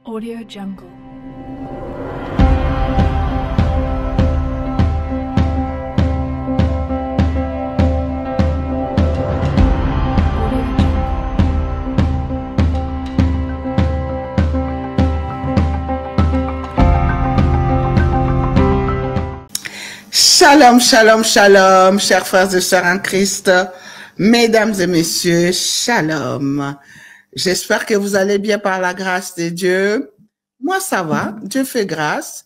Audio Jungle. Shalom, shalom, shalom, chers frères et sœurs en Christ, mesdames et messieurs, shalom. J'espère que vous allez bien par la grâce de Dieu. Moi, ça va, Dieu fait grâce.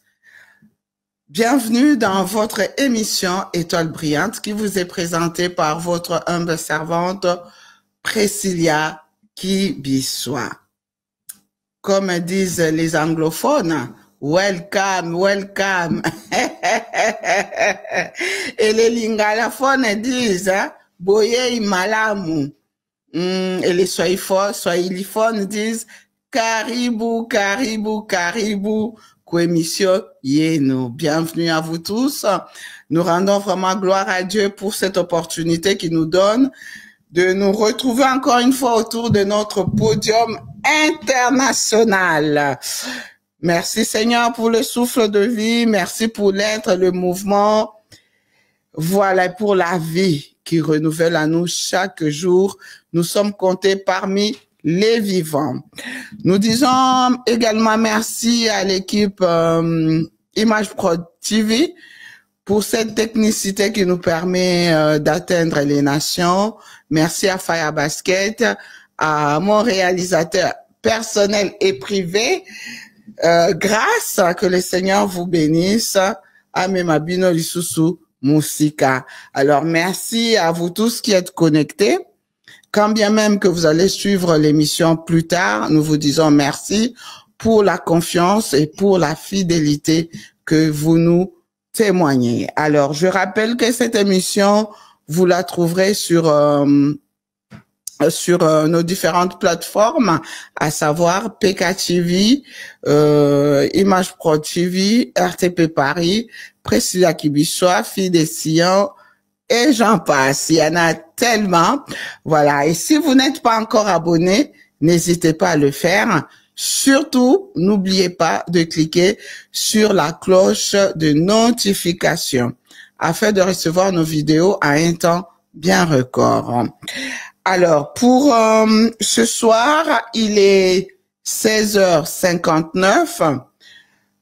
Bienvenue dans votre émission Étoile brillante qui vous est présentée par votre humble servante Priscilla Kibiswa. Comme disent les anglophones, welcome, welcome. Et les lingalophones disent, boye imalamu. Et les swahiliphones disent, karibu, karibu, karibu, émission yeno. Bienvenue à vous tous. Nous rendons vraiment gloire à Dieu pour cette opportunité qu'il nous donne de nous retrouver encore une fois autour de notre podium international. Merci Seigneur pour le souffle de vie, merci pour l'être, le mouvement, voilà pour la vie qui renouvelle à nous chaque jour. Nous sommes comptés parmi les vivants. Nous disons également merci à l'équipe Image Pro TV pour cette technicité qui nous permet d'atteindre les nations. Merci à Fire Basket, à mon réalisateur personnel et privé. Grâce que le Seigneur vous bénisse, à Memabino Lisusu Musika. Alors, merci à vous tous qui êtes connectés. Quand bien même que vous allez suivre l'émission plus tard, nous vous disons merci pour la confiance et pour la fidélité que vous nous témoignez. Alors, je rappelle que cette émission, vous la trouverez sur nos différentes plateformes, à savoir PK TV, Image Pro TV, RTP Paris, Priscilla Kibiswa, Fille des Sion, et j'en passe. Il y en a tellement. Voilà. Et si vous n'êtes pas encore abonné, n'hésitez pas à le faire. Surtout, n'oubliez pas de cliquer sur la cloche de notification afin de recevoir nos vidéos à un temps bien record. Alors, pour ce soir, il est 16h59.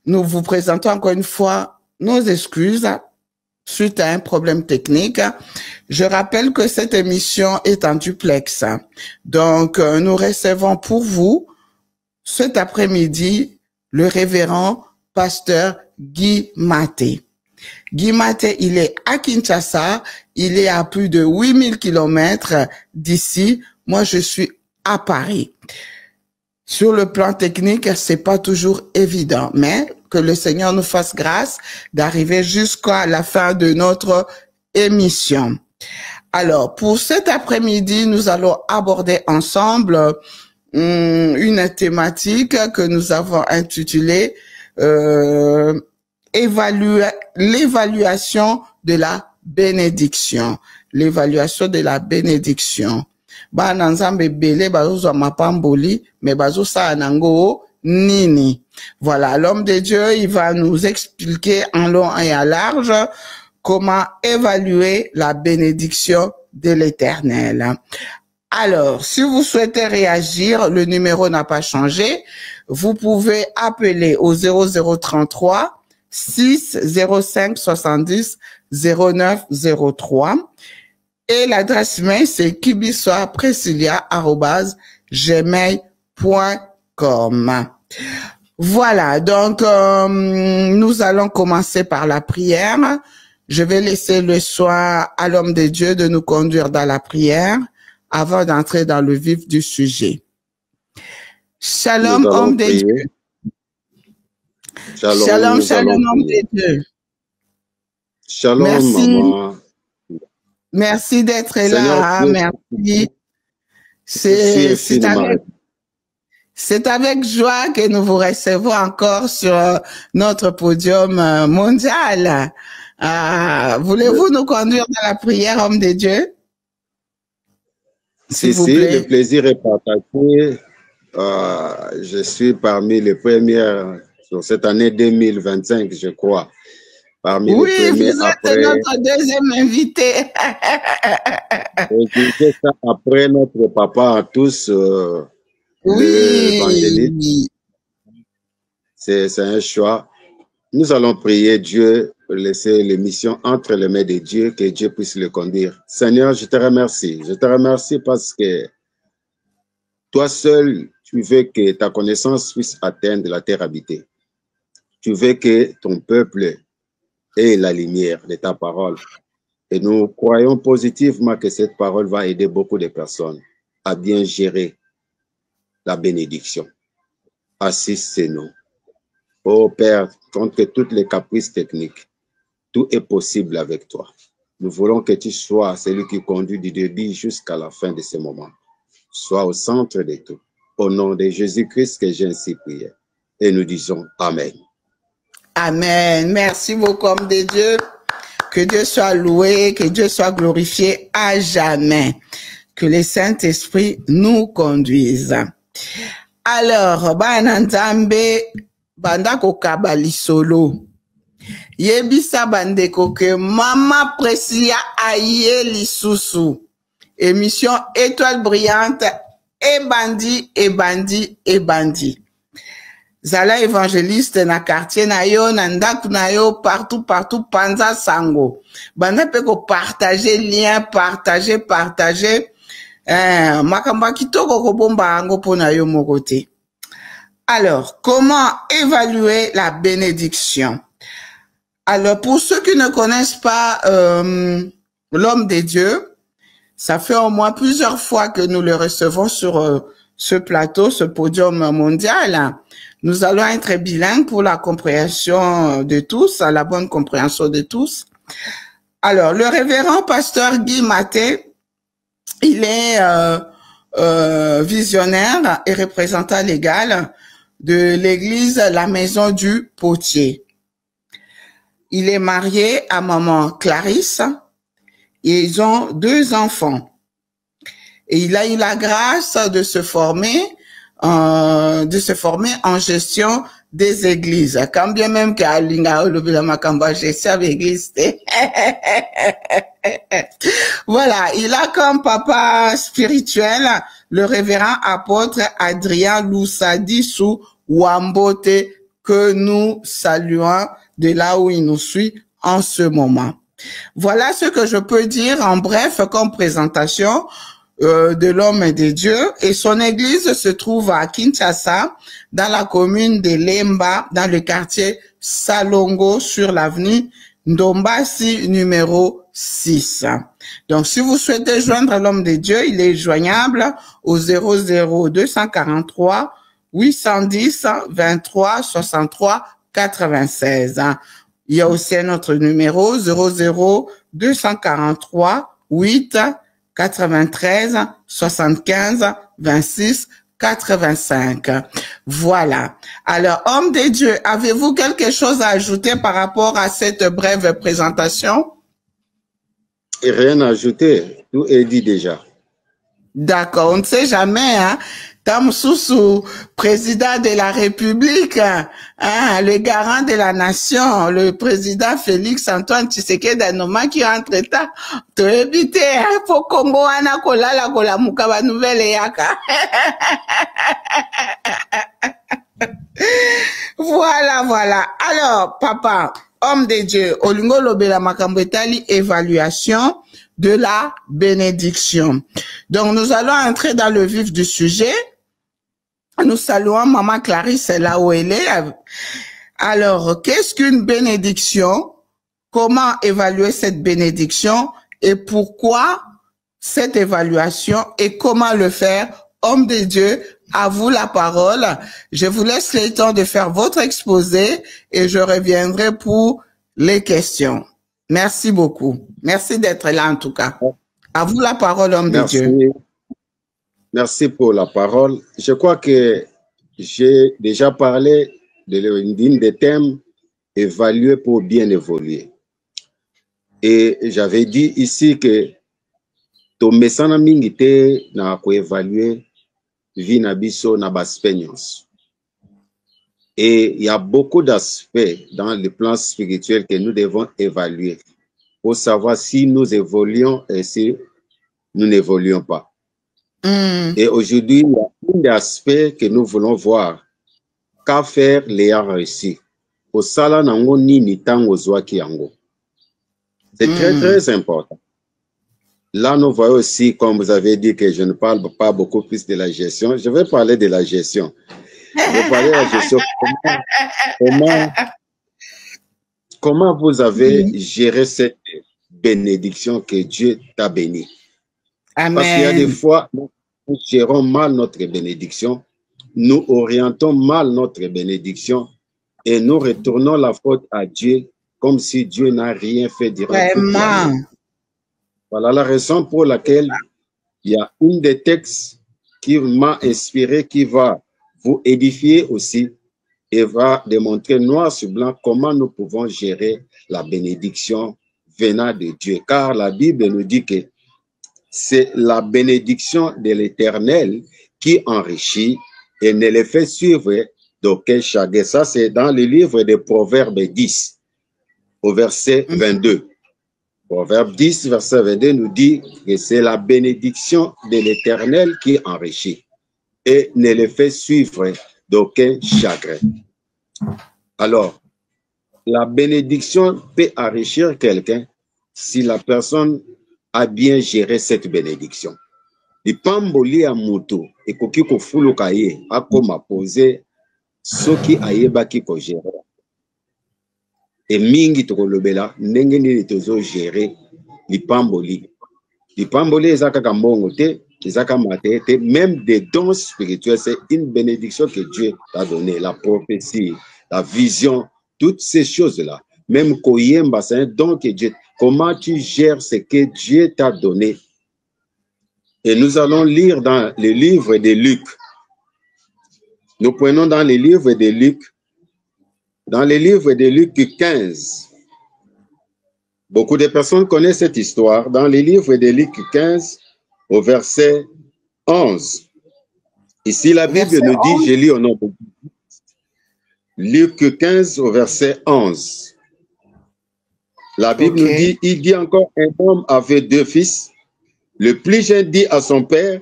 Nous vous présentons encore une fois nos excuses suite à un problème technique. Je rappelle que cette émission est en duplex. Donc, nous recevons pour vous cet après-midi le révérend pasteur Guy Maté. Guy Maté, il est à Kinshasa, il est à plus de 8000 kilomètres d'ici. Moi, je suis à Paris. Sur le plan technique, c'est pas toujours évident, mais que le Seigneur nous fasse grâce d'arriver jusqu'à la fin de notre émission. Alors, pour cet après-midi, nous allons aborder ensemble une thématique que nous avons intitulée l'évaluation de la bénédiction. L'évaluation de la bénédiction. Bana nzambe belé bazozwa mapamboli mais bazosa nango nini. Voilà, l'homme de Dieu, il va nous expliquer en long et en large comment évaluer la bénédiction de l'Éternel. Alors, si vous souhaitez réagir, le numéro n'a pas changé. Vous pouvez appeler au 0033 6 05 70 09 03 et l'adresse mail c'est kibiswa@gmail.com. Voilà, donc nous allons commencer par la prière. Je vais laisser le soin à l'homme de Dieu de nous conduire dans la prière avant d'entrer dans le vif du sujet. Shalom, homme de Dieu. Shalom, shalom, homme de Dieu. Shalom, merci. maman. Merci d'être Seigneur, là. Merci. C'est avec joie que nous vous recevons encore sur notre podium mondial. Voulez-vous nous conduire dans la prière, homme de Dieu? Si, le plaisir est partagé. Je suis parmi les premières sur cette année 2025, je crois. Parmi Oui, les premiers vous êtes après. notre deuxième invité. Je disais ça après notre papa à tous, l'évangéliste. Oui. C'est un choix. Nous allons prier Dieu, laisser l'émission entre les mains de Dieu, que Dieu puisse le conduire. Seigneur, je te remercie. Je te remercie parce que toi seul, tu veux que ta connaissance puisse atteindre la terre habitée. Tu veux que ton peuple ait la lumière de ta parole. Et nous croyons positivement que cette parole va aider beaucoup de personnes à bien gérer la bénédiction. Assiste-nous. Oh Père, contre toutes les caprices techniques, tout est possible avec toi. Nous voulons que tu sois celui qui conduit du début jusqu'à la fin de ce moment. Sois au centre de tout. Au nom de Jésus-Christ que j'ai ainsi prié. Et nous disons Amen. Amen. Merci beaucoup, homme de Dieu. Que Dieu soit loué, que Dieu soit glorifié à jamais. Que le Saint-Esprit nous conduise. Alors, bana nzambe banda kokaba lisolo. Yebisa bandeko ke Mama Priscilla aye lisusu. Émission Étoile brillante et bandi. Zala évangéliste na quartier na yo, na ndaku na yo, partout, panza sango. Banda pe ko partager lien, partager. Makamba kitoko ko bomba ango pona yo mokote. Alors, comment évaluer la bénédiction? Alors, pour ceux qui ne connaissent pas l'homme de Dieu, ça fait au moins plusieurs fois que nous le recevons sur ce plateau, ce podium mondial. Nous allons être bilingues pour la compréhension de tous, la bonne compréhension de tous. Alors, le révérend pasteur Guy Maté, il est visionnaire et représentant légal de l'église La Maison du Potier. Il est marié à maman Clarisse et ils ont 2 enfants. Et il a eu la grâce de se former en gestion des églises. Quand bien même qu'à Linga la Makamba gestion d'église. Voilà, il a comme papa spirituel le révérend apôtre Adrien Loussadi-Sou Wambote, que nous saluons de là où il nous suit en ce moment. Voilà ce que je peux dire en bref comme présentation de l'homme et de Dieu. Et son église se trouve à Kinshasa, dans la commune de Lemba, dans le quartier Salongo, sur l'avenue Ndombasi numéro 6. Donc, si vous souhaitez joindre l'homme de Dieu, il est joignable au 00243 810 23 63 96. Il y a aussi un autre numéro 00243 8 93 75 26 85. Voilà. Alors, homme de Dieu, avez-vous quelque chose à ajouter par rapport à cette brève présentation? Et rien à ajouter, tout est dit déjà. D'accord, on ne sait jamais, hein. Tamsusu, président de la République, hein, le garant de la nation, le président Félix Antoine Tshisekedi Anoma qui entre temps, to éviter, hein, pour Congo, ana kolala kola mukaba nouvelle yaka. Voilà. Alors, papa, homme de Dieu, Olingo Lobela Makambo etali évaluation de la bénédiction. Donc, nous allons entrer dans le vif du sujet. Nous saluons maman Clarisse là où elle est. Alors, qu'est-ce qu'une bénédiction? Comment évaluer cette bénédiction? Et pourquoi cette évaluation? Et comment le faire? Homme de Dieu, à vous la parole. Je vous laisse le temps de faire votre exposé et je reviendrai pour les questions. Merci beaucoup. Merci d'être là en tout cas. À vous la parole, homme de Dieu. Merci pour la parole. Je crois que j'ai déjà parlé d'une des thèmes évaluer pour bien évoluer. Et j'avais dit ici que ton message mingité n'a pas évalué vie na biso na baspeignance. Et il y a beaucoup d'aspects dans le plan spirituel que nous devons évaluer pour savoir si nous évoluons et si nous n'évoluons pas. Et aujourd'hui, il y a un des aspects que nous voulons voir. Qu'a faire l'ayant réussi? Au sala nango ni nitango zwaki yango. C'est très, très important. Là, nous voyons aussi, comme vous avez dit, que je ne parle pas beaucoup plus de la gestion. Je vais parler de la gestion. Je vais parler de la gestion. Comment vous avez géré cette bénédiction que Dieu t'a bénie? Amen. Parce qu'il y a des fois, nous gérons mal notre bénédiction, nous orientons mal notre bénédiction et nous retournons la faute à Dieu comme si Dieu n'a rien fait directement. Voilà la raison pour laquelle il y a une des textes qui m'a inspiré, qui va vous édifier aussi et va démontrer noir sur blanc comment nous pouvons gérer la bénédiction venant de Dieu. Car la Bible nous dit que c'est la bénédiction de l'Éternel qui enrichit et ne les fait suivre d'aucun chagrin. Ça, c'est dans le livre des Proverbes 10, au verset 22. Proverbe 10, verset 22 nous dit que c'est la bénédiction de l'Éternel qui enrichit et ne les fait suivre d'aucun chagrin. Alors, la bénédiction peut enrichir quelqu'un si la personne a bien géré cette bénédiction. Lipamboli ya mutu ekoki kofuluka ye akoma poser soki ayebaki ko gérer. Et mingi tokolobela ndenge nini tozo gérer lipamboli. Lipamboli ezaka kambongo te, ezaka mate te, même des dons spirituels, c'est une bénédiction que Dieu t'a donné, la prophétie, la vision, toutes ces choses-là. Même koyemba, c'est un don que Dieu. Comment tu gères ce que Dieu t'a donné? Et nous allons lire dans le livre de Luc. Nous prenons dans le livre de Luc. Dans le livre de Luc 15. Beaucoup de personnes connaissent cette histoire. Dans le livre de Luc 15, au verset 11. Ici, la Bible nous dit, je lis au nom de Dieu. Luc 15, au verset 11. La Bible nous dit, il dit encore, un homme avait 2 fils. Le plus jeune dit à son père,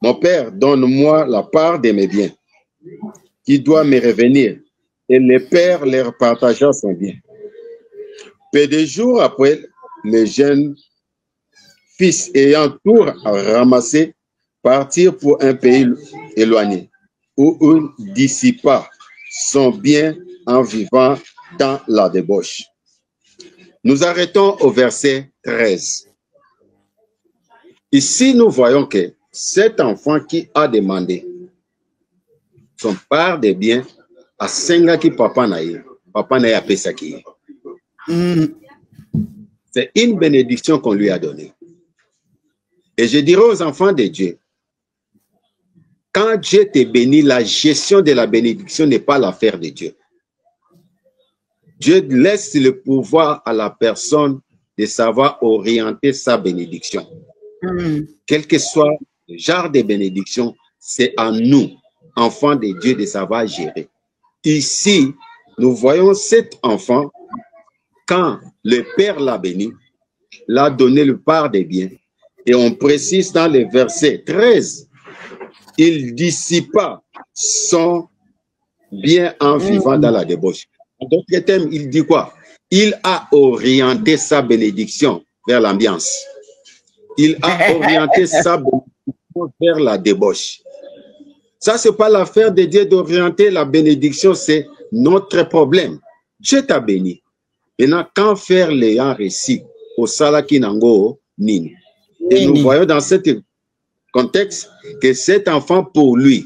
mon père, donne-moi la part de mes biens, qui doit me revenir. Et le père leur partagea son bien. Peu de jours après, le jeune fils ayant tout ramassé, partirent pour un pays éloigné, où il dissipa son bien en vivant dans la débauche. Nous arrêtons au verset 13. Ici, nous voyons que cet enfant qui a demandé son part de biens à Sengaki papa naïe a pesaki. C'est une bénédiction qu'on lui a donnée. Et je dirais aux enfants de Dieu, quand Dieu te bénit, la gestion de la bénédiction n'est pas l'affaire de Dieu. Dieu laisse le pouvoir à la personne de savoir orienter sa bénédiction. Quel que soit le genre de bénédiction, c'est à nous, enfants de Dieu, de savoir gérer. Ici, nous voyons cet enfant, quand le Père l'a béni, l'a donné le part des biens. Et on précise dans le verset 13, il dissipa son bien en vivant dans la débauche. En d'autres termes, il dit quoi? Il a orienté sa bénédiction vers l'ambiance. Il a orienté sa bénédiction vers la débauche. Ça, ce n'est pas l'affaire de Dieu d'orienter la bénédiction, c'est notre problème. Dieu t'a béni. Maintenant, quand faire l'ayant réussi au salaki nango nini. Et nous voyons dans ce contexte que cet enfant, pour lui,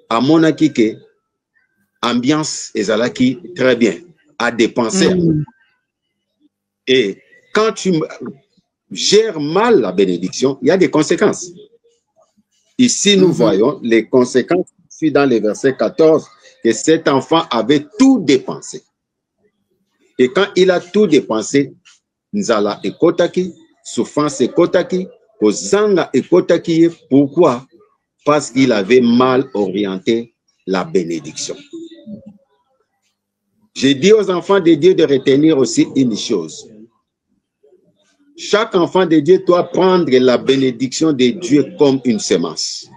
à mon avis, que ambiance ezalaki très bien à dépenser. Et quand tu gères mal la bénédiction, il y a des conséquences. Ici, nous voyons les conséquences dans le verset 14, que cet enfant avait tout dépensé. Et quand il a tout dépensé, Nzala ekotaki, souffrance ekotaki, Kozanga ekotaki. Pourquoi? parce qu'il avait mal orienté la bénédiction. J'ai dit aux enfants de Dieu de retenir aussi une chose. Chaque enfant de Dieu doit prendre la bénédiction de Dieu comme une semence.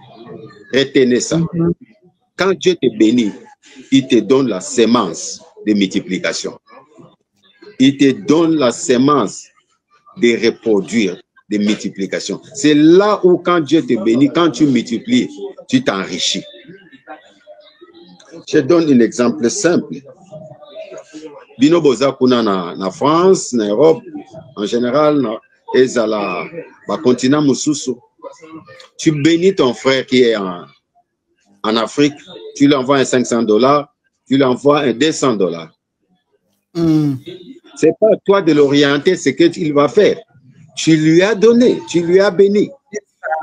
Retenez ça. Quand Dieu te bénit, il te donne la semence de multiplication. Il te donne la semence de reproduire, de multiplication. C'est là où quand Dieu te bénit, quand tu multiplies, tu t'enrichis. Je donne un exemple simple. Bino boza kuna na France, na Europe, en général, et à la continent Moussousou. Tu bénis ton frère qui est en Afrique, tu lui envoies un $500, tu lui envoies un $200. C'est pas à toi de l'orienter ce qu'il va faire. Tu lui as donné, tu lui as béni.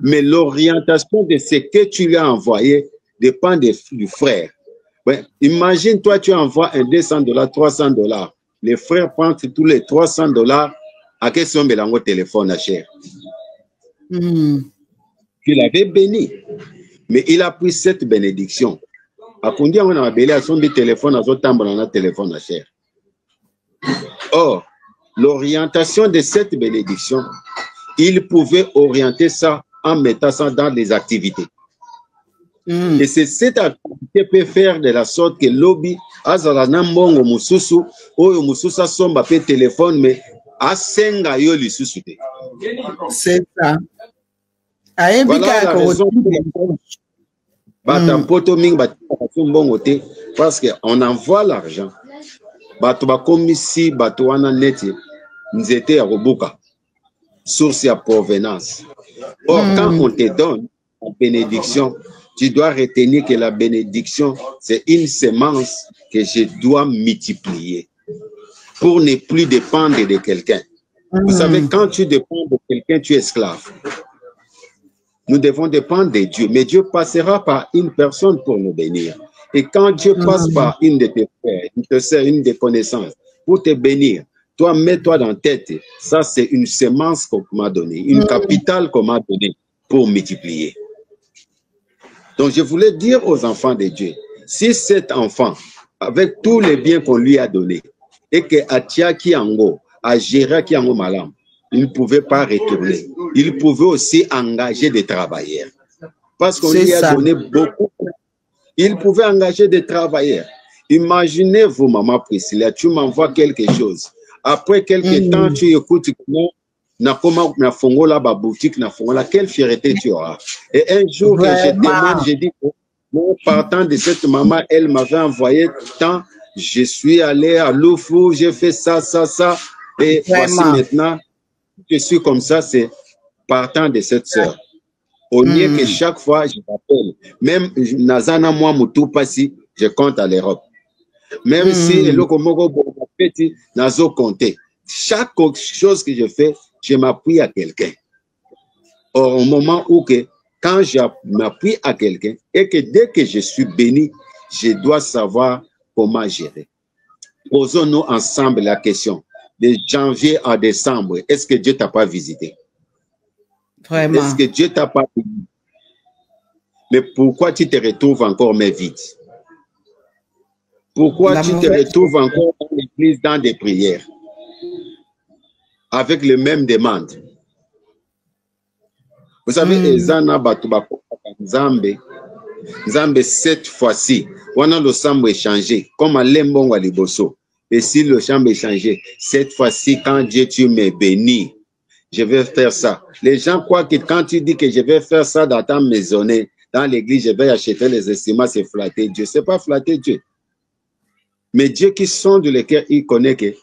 Mais l'orientation de ce que tu lui as envoyé dépend du frère. Ouais. Imagine, toi, tu envoies un $200, $300. Les frères prennent tous les $300 à quel son belango téléphone à cher. Tu l'avais béni. Mais il a pris cette bénédiction. A kundi on a belé à son téléphone à son téléphone à cher. Or, l'orientation de cette bénédiction, il pouvait orienter ça en mettant ça dans les activités. Et c'est cette activité peut faire de la sorte que lobby azala na mbongo mususu oyo mususu asomba pe téléphone mais asenga yo lisusu te. C'est ça. Voilà la raison pour laquelle parce qu'on envoie l'argent. Bato bakomisi bato wana neti nzete ya kobuka source ya provenance. Or quand on te donne la bénédiction, tu dois retenir que la bénédiction, c'est une semence que je dois multiplier pour ne plus dépendre de quelqu'un. Vous savez, quand tu dépends de quelqu'un, tu es esclave. Nous devons dépendre de Dieu, mais Dieu passera par une personne pour nous bénir. Et quand Dieu passe par une de tes frères, une de connaissances, pour te bénir, toi, mets-toi dans la tête, ça c'est une semence qu'on m'a donnée, une capitale qu'on m'a donnée pour multiplier. Donc, je voulais dire aux enfants de Dieu, si cet enfant, avec tous les biens qu'on lui a donnés, et que Atia Kiango, à Gérard Kiango Malam, il ne pouvait pas retourner. Il pouvait aussi engager des travailleurs. Parce qu'on lui a donné beaucoup. Il pouvait engager des travailleurs. Imaginez-vous, maman Priscilla, tu m'envoies quelque chose. Après quelques temps, tu écoutes quelle fierté tu auras. Et un jour que je témoigne, j'ai dit, partant de cette maman, elle m'avait envoyé tant, je suis allé à Loufou, j'ai fait ça, et voici maintenant, je suis comme ça, c'est partant de cette sœur. Au lieu que chaque fois, je m'appelle, même Nazana, moi, Moutou Passi, je compte à l'Europe. Même si le Komogo Petit, Nazo compté. Chaque chose que je fais, je m'appuie à quelqu'un. Or, au moment où quand je m'appuie à quelqu'un et que dès que je suis béni, je dois savoir comment gérer. Posons-nous ensemble la question. De janvier à décembre, est-ce que Dieu t'a pas visité? Vraiment. Est-ce que Dieu t'a pas béni? Mais pourquoi tu te retrouves encore mais vide? Pourquoi tu te retrouves encore dans l'église dans des prières? Avec les mêmes demandes. Vous savez, Ezana Batubako Nzambe, cette fois-ci, on a le chambre échangé, comme à Lembongo à Liboso. Et si le chambre est changé, cette fois-ci, quand Dieu tu me bénis, je vais faire ça. Les gens croient que quand tu dis que je vais faire ça dans ta maisonnée, dans l'église, je vais acheter les instruments, c'est flatter Dieu. C'est pas flatter Dieu. Mais Dieu qui sonde le cœur, il connaît que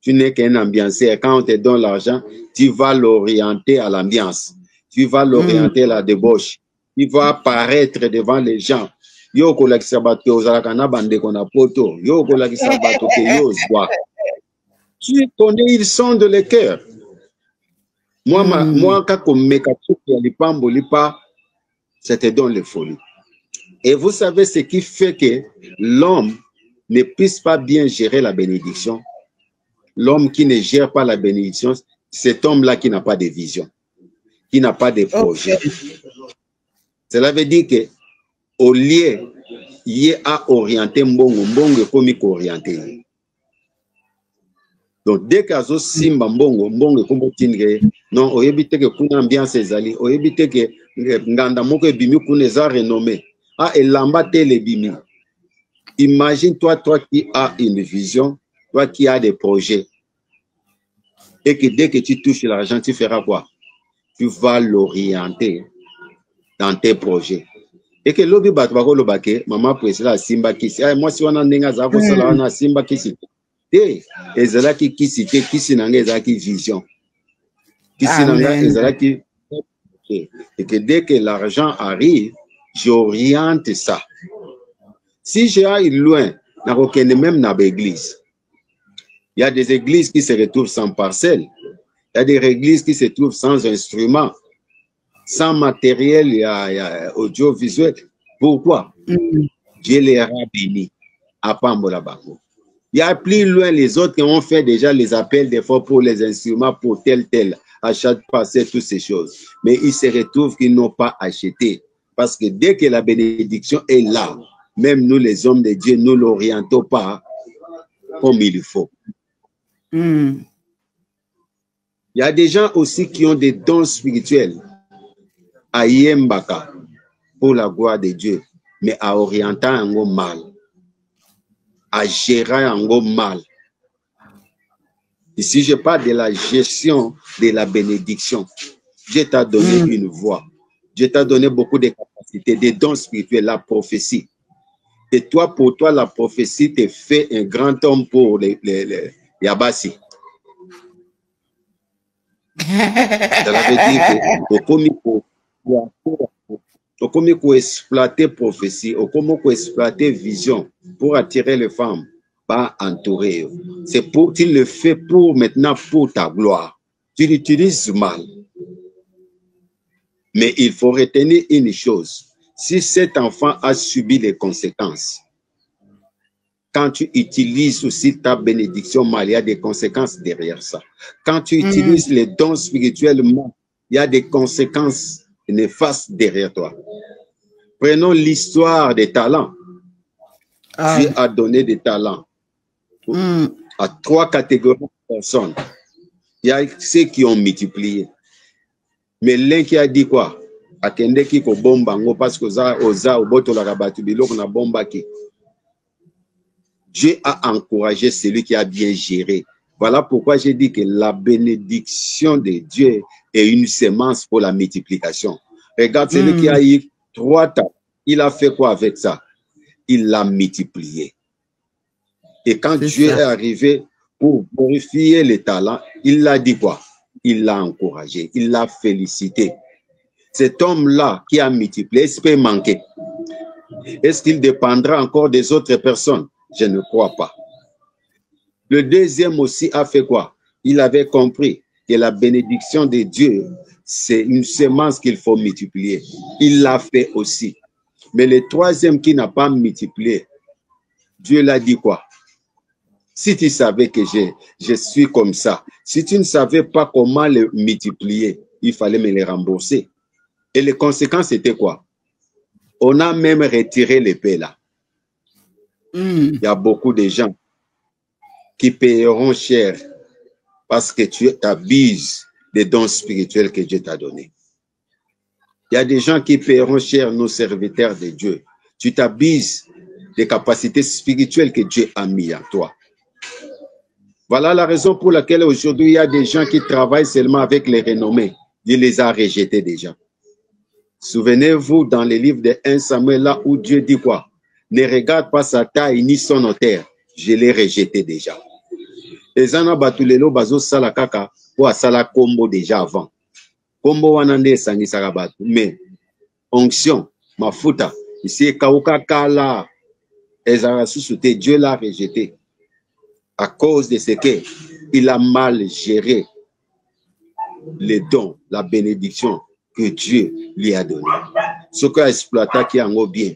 tu n'es qu'un ambiancier. Quand on te donne l'argent, tu vas l'orienter à l'ambiance. Tu vas l'orienter à la débauche. Il va apparaître devant les gens. Yo kola kisabato ozalakana bande kona poto. Yo kola kisabato ke yo zwa. Tu connais, ils sont de le cœur. Moi, quand on lipa, c'était dans les folies. Et vous savez ce qui fait que l'homme ne puisse pas bien gérer la bénédiction. L'homme qui ne gère pas la bénédiction, cet homme-là qui n'a pas de vision, qui n'a pas de projet. Cela veut dire que au lieu y a orienté mbongo, mbongo comme orienté. Donc dès qu'azo simba mbongo, mbongo comme tindre, non, on évite que kuna ambiance ezali, on évite que nganda moko ebimi kuna eza renommé. Ah, et lamba tele bimi. Imagine toi qui as une vision, toi qui as des projets, et que dès que tu touches l'argent, tu feras quoi? Tu vas l'orienter dans tes projets. Et que l'obi batwako lobake, maman presela simba kisi. Moi si on a nenga zako sala na simba kisi. Et ezala ki kisi te kisi nanga ezala ki vision. Kisi nanga ezala ki. Et que dès que l'argent arrive, j'oriente ça. Si j'ai loin, n'a aucun même dans l'église. Il y a des églises qui se retrouvent sans parcelle. Il y a des églises qui se trouvent sans instruments, sans matériel, il y a audiovisuel. Pourquoi? Dieu les a bénis à Pambola Bako. Il y a plus loin les autres qui ont fait déjà les appels d'efforts pour les instruments, pour tel, à chaque passé, toutes ces choses. Mais ils se retrouvent qu'ils n'ont pas acheté. Parce que dès que la bénédiction est là, même nous les hommes de Dieu, nous ne l'orientons pas comme il faut. Il y a des gens aussi qui ont des dons spirituels à Yembaka pour la gloire de Dieu, mais à orienter un mal, à gérer un mal. Ici, je parle de la gestion de la bénédiction. Dieu t'a donné une voix. Dieu t'a donné beaucoup de capacités, des dons spirituels, la prophétie. Et toi, pour toi, la prophétie te fait un grand homme pour les Yabassi. Ça veut dire que comme il faut exploiter prophétie, comme il faut exploiter vision pour attirer les femmes, pas entourer. C'est pour tu le fais pour maintenant pour ta gloire. Tu l'utilises mal. Mais il faut retenir une chose. Si cet enfant a subi les conséquences, quand tu utilises aussi ta bénédiction mal, il y a des conséquences derrière ça. Quand tu utilises les dons spirituels mal, il y a des conséquences néfastes derrière toi. Prenons l'histoire des talents. Dieu a donné des talents à 3 catégories de personnes. Il y a ceux qui ont multiplié. Mais l'un qui a dit quoi? Akende ki ko bomba ngo parce que oza oboto la rabatu biloko na bomba ki. Dieu a encouragé celui qui a bien géré. Voilà pourquoi j'ai dit que la bénédiction de Dieu est une semence pour la multiplication. Regarde celui qui a eu 3 talents. Il a fait quoi avec ça? Il l'a multiplié. Et quand Dieu est arrivé pour glorifier les talents, il l'a dit quoi? Il l'a encouragé, il l'a félicité. Cet homme-là qui a multiplié, est-ce qu'il peut manquer? Est-ce qu'il dépendra encore des autres personnes? Je ne crois pas. Le deuxième aussi a fait quoi? Il avait compris que la bénédiction de Dieu, c'est une semence qu'il faut multiplier. Il l'a fait aussi. Mais le troisième qui n'a pas multiplié, Dieu l'a dit quoi? Si tu savais que je suis comme ça, si tu ne savais pas comment le multiplier, il fallait me les rembourser. Et les conséquences étaient quoi? On a même retiré l'épée là. Il y a beaucoup de gens qui payeront cher parce que tu abuses des dons spirituels que Dieu t'a donnés. Il y a des gens qui payeront cher nos serviteurs de Dieu. Tu t'abuses des capacités spirituelles que Dieu a mis en toi. Voilà la raison pour laquelle aujourd'hui, il y a des gens qui travaillent seulement avec les renommées. Il les a rejetés déjà. Souvenez-vous dans les livres de 1 Samuel, là où Dieu dit quoi? Ne regarde pas sa taille ni son hauteur. Je l'ai rejeté déjà. Les anabatulelo bazo sala kaka ou sala combo déjà avant. Combo wanande sangi sarabatu. Mais onction, mafuta, ici kauka kala, ezara susute, Dieu l'a rejeté. À cause de ce qu'il a mal géré les dons, la bénédiction que Dieu lui a donné. Ce qu'il a exploité qui en bien,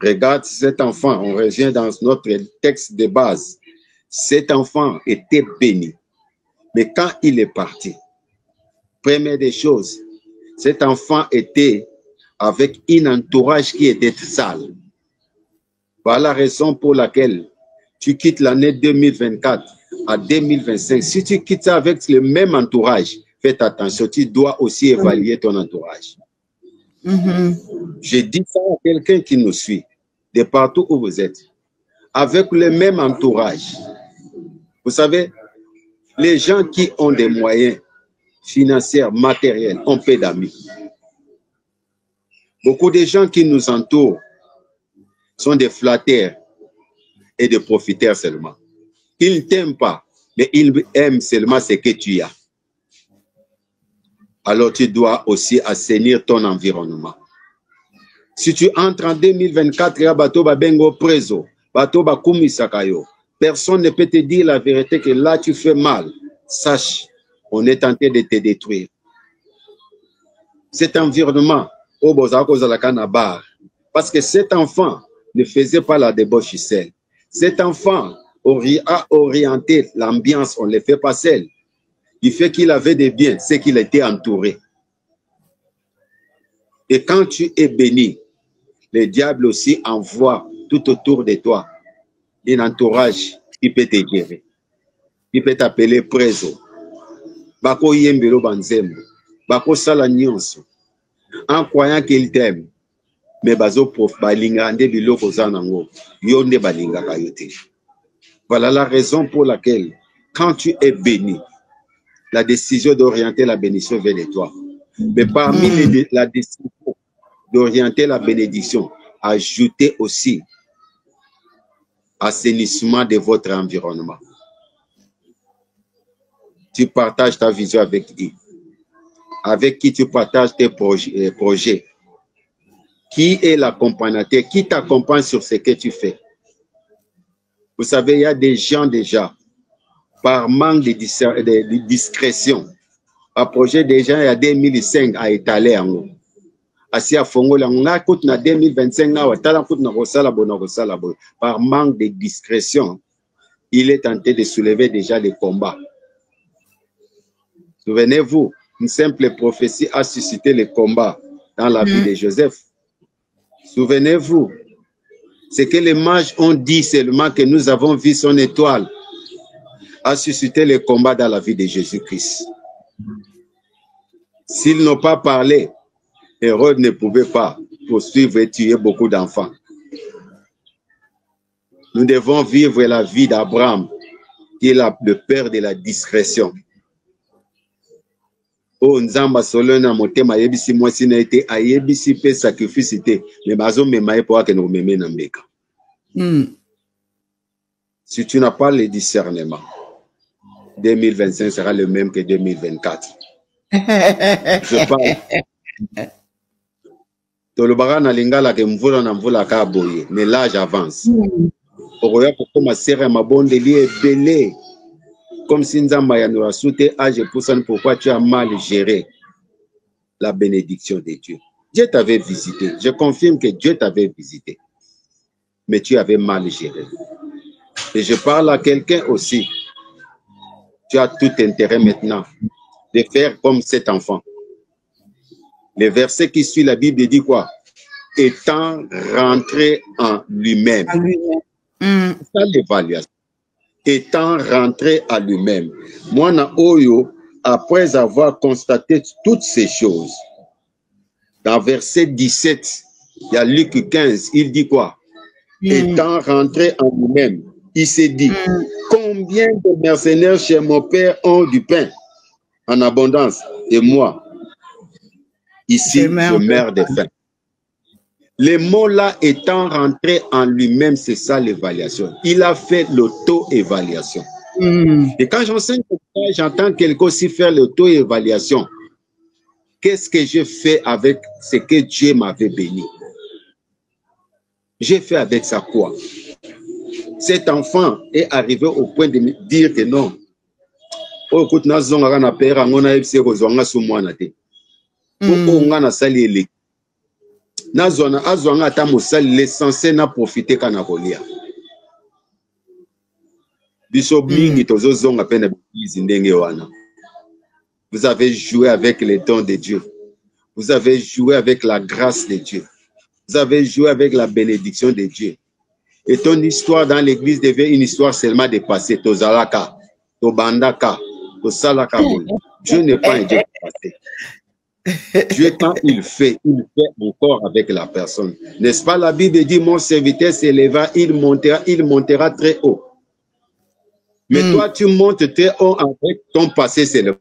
regarde cet enfant, on revient dans notre texte de base. Cet enfant était béni. Mais quand il est parti, première des choses, Cet enfant était avec un entourage qui était sale. Voilà la raison pour laquelle tu quittes l'année 2024 à 2025. Si tu quittes ça avec le même entourage, fais attention, tu dois aussi évaluer ton entourage. Je dis ça à quelqu'un qui nous suit, de partout où vous êtes, avec le même entourage. Vous savez, les gens qui ont des moyens financiers, matériels, ont peu d'amis. Beaucoup de gens qui nous entourent sont des flatteurs et des profiteurs seulement. Ils ne t'aiment pas, mais ils aiment seulement ce que tu as. Alors tu dois aussi assainir ton environnement. Si tu entres en 2024, personne ne peut te dire la vérité que là tu fais mal. Sache, on est tenté de te détruire. Cet environnement, parce que cet enfant ne faisait pas la débauche seul. Cet enfant a orienté l'ambiance, on ne le fait pas seul. Il fait qu'il avait des biens, c'est qu'il était entouré. Et quand tu es béni, le diable aussi envoie tout autour de toi un entourage qui peut te gérer. Il peut t'appeler préso. Bako yembelo banzembo. Bako sala nyonso. En croyant qu'il t'aime. Mais bazo prof balinga ande biloko zanango. Yonde balinga kayote. Voilà la raison pour laquelle, quand tu es béni, la décision d'orienter la bénédiction vers de toi. Mais parmi la décision d'orienter la bénédiction, ajoutez aussi assainissement de votre environnement. Tu partages ta vision avec qui? Avec qui tu partages tes projets? Qui est l'accompagnateur? Qui t'accompagne sur ce que tu fais? Vous savez, il y a des gens déjà, par manque de discrétion, par projet des gens, il y a 2005 à étaler en haut. Assis à Fongo, on a coûté na 2025, par manque de discrétion, il est tenté de soulever déjà les combats. Souvenez-vous, une simple prophétie a suscité les combats dans la vie de Joseph. Souvenez-vous, ce que les mages ont dit seulement que nous avons vu son étoile a suscité les combats dans la vie de Jésus-Christ. S'ils n'ont pas parlé, Hérode ne pouvait pas poursuivre et tuer beaucoup d'enfants. Nous devons vivre la vie d'Abraham, qui est le père de la discrétion. Oh, Nzamba Solona Motema Yebisi Mwasina été a Yebisi pe sacrifice été, mais bazo memaye pour que nous meme nambeka. Si tu n'as pas le discernement, 2025 sera le même que 2024. Je parle. Tolobara na lingala ke mvula na mvula ka boye, mais l'âge avance. Oroya pour ma serre ma bonde lié belé. Comme si Nzamba ya nous a sauté âge pour ça, pourquoi tu as mal géré la bénédiction de Dieu. Dieu t'avait visité. Je confirme que Dieu t'avait visité. Mais tu avais mal géré. Et je parle à quelqu'un aussi. Tu as tout intérêt maintenant de faire comme cet enfant. Le verset qui suit la Bible dit quoi? Étant rentré en lui-même. C'est ça l'évaluation. Étant rentré à lui-même. Moi, na Oyo, après avoir constaté toutes ces choses, dans verset 17, il y a Luc 15, il dit quoi? Étant rentré en lui-même, il s'est dit, combien de mercenaires chez mon père ont du pain en abondance, et moi, ici, je meurs de faim. Les mots là étant rentré en lui-même, c'est ça l'évaluation. Il a fait l'auto-évaluation. Et quand j'enseigne, j'entends quelqu'un aussi faire l'auto-évaluation. Qu'est-ce que je fais avec ce que Dieu m'avait béni? J'ai fait avec ça quoi? Cet enfant est arrivé au point de me dire que non. Oh, écoute, na zonga na père, on a epsé kozonga sou mwana te. Oh, on a sali ele. Na zona azonga ata mosali l'essentiel na profiter kana kolia. Biso mingi tozo zonga pena bizi ndenge wana. Vous avez joué avec les dons de Dieu. Vous avez joué avec la grâce de Dieu. Vous avez joué avec la bénédiction de Dieu. Et ton histoire dans l'église devient une histoire seulement de passé. Tozalaka, Tobandaka, Tosalaka. Dieu n'est pas un Dieu de passé. Dieu, quand il fait encore avec la personne. N'est-ce pas, la Bible dit, mon serviteur s'élèvera, il montera très haut. Mais toi, tu montes très haut avec ton passé seulement.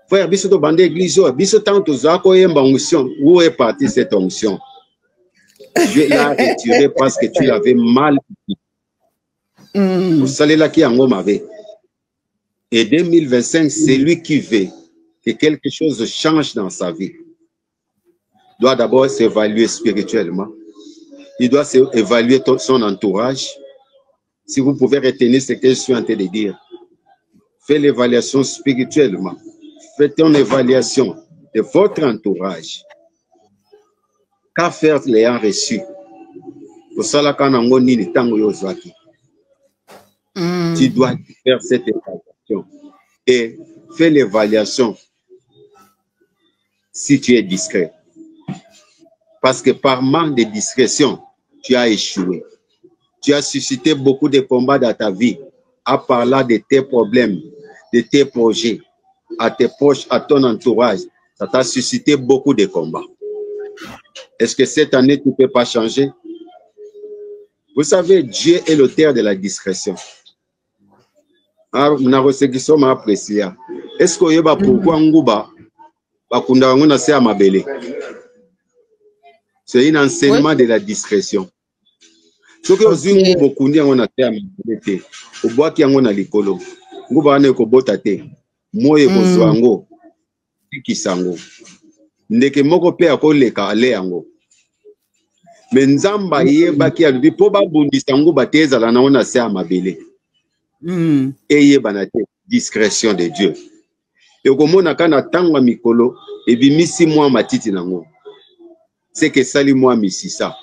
Frère, biso to bande église, biso tant tozako yemba onction. Où est partie cette onction? Dieu l'a retiré parce que tu l'avais mal dit. Vous savez là qui en m'avait. Et 2025, c'est lui qui veut que quelque chose change dans sa vie. Il doit d'abord s'évaluer spirituellement. Il doit évaluer son entourage. Si vous pouvez retenir ce que je suis en train de dire, faites l'évaluation spirituellement. Faites une évaluation de votre entourage. Qu'a faire l'ayant reçu? Pour ça, tu dois faire cette évaluation. Et fais l'évaluation si tu es discret. Parce que par manque de discrétion, tu as échoué. Tu as suscité beaucoup de combats dans ta vie en parlant de tes problèmes, de tes projets, à tes proches, à ton entourage. Ça t'a suscité beaucoup de combats. Est-ce que cette année, tu ne peux pas changer? Vous savez, Dieu est l'auteur de la discrétion. Est-ce que vous pourquoi Ngouba c'est un enseignement de la discrétion. Ce que vous avez beaucoup de gens qui ont bois qui ont likolo. Ngouba ne ko botate. Moye ko zwango. Kisango. Ndeke moko pe akoleka ale yango. Mais nzamba yeba ki alubi po ba bundisa Ngouba teza la na ona se amabele. Eye banate discrétion de Dieu. Et komona kana tangwa mikolo ebimisi mwa matiti nango. C'est que sali mwa misisa.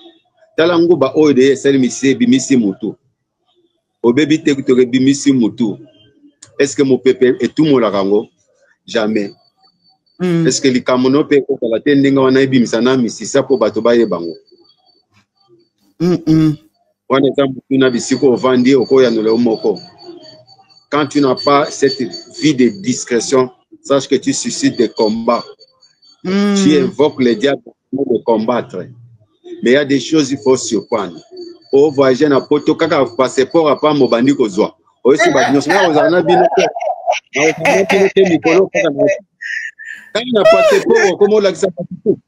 Tala Ngouba oyo de sali misi bimisi mutu. Obebi te kutoke bimisi mutu. Est-ce que mon pépé est tout mon larango? Jamais. Est-ce que les kamono pe ko kala te ndinga wana ebimisa na misisa po bato baye bango? Wana tambu na bisiko ovandi okoya no le moko. Quand tu n'as pas cette vie de discrétion, sache que tu suscites des combats. Tu invoques le diable pour le combattre. Mais il y a des choses qu'il faut surprendre. Au voyager na poto kaka passeport a pas mobandi kozwa. Oisi ba nyosna ozana bino. Na ozana bino te mikolo kaka na. Quand il n'a pas passeport comment l'accès passeport.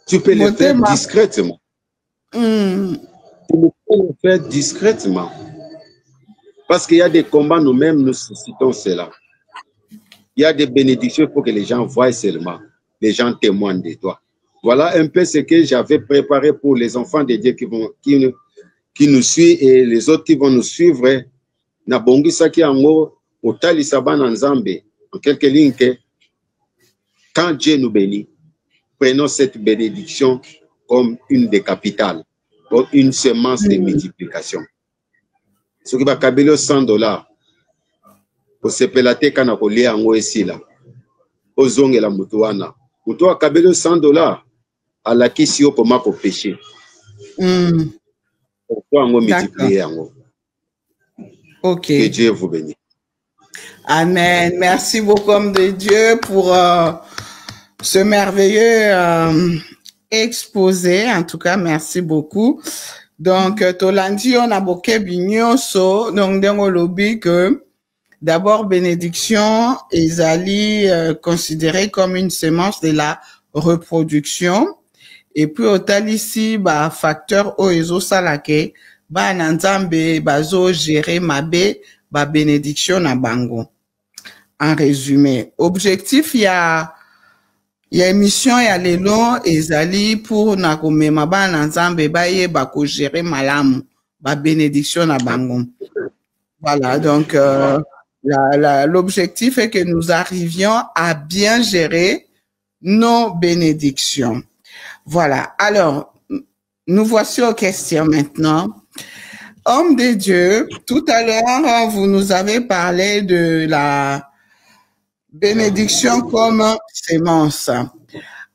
Tu peux le faire discrètement. Tu peux le faire discrètement. Parce qu'il y a des combats, nous-mêmes, nous suscitons cela. Il y a des bénédictions pour que les gens voient seulement. Les gens témoignent de toi. Voilà un peu ce que j'avais préparé pour les enfants de Dieu qui nous suivent et les autres qui vont nous suivre. Nabongisa ki ango otali sabana nzambe. En quelques lignes que quand Dieu nous bénit, prenons cette bénédiction comme une des capitales, comme une semence de multiplication. Ce qui va kabelo $100 pour se pelate kana kolia ango esila ozongela mutu wana mutu akabelo $100 à la kisio pour mako péché pourquoi ango multiplier ango. Ok, que Dieu vous bénisse. Amen. Merci beaucoup homme de Dieu pour ce merveilleux exposé. En tout cas, merci beaucoup. Donc, Tolandi, on a boké bignoso, donc, on lobby que d'abord, bénédiction, Ezali considéré comme une semence de la reproduction. Et puis, au ici, bah, facteur oezo salake, bah, nanzambe, bazo gérer mabe, bah, bénédiction na bango. En résumé, objectif, il y a émission ya lelo ezali pour na komema ba na nzambe ba ye ba ko gérer malamu ba bénédiction na bango. Voilà, donc l'objectif est que nous arrivions à bien gérer nos bénédictions. Voilà. Alors, nous voici aux questions maintenant. Homme de Dieu, tout à l'heure, vous nous avez parlé de bénédiction comme sémence.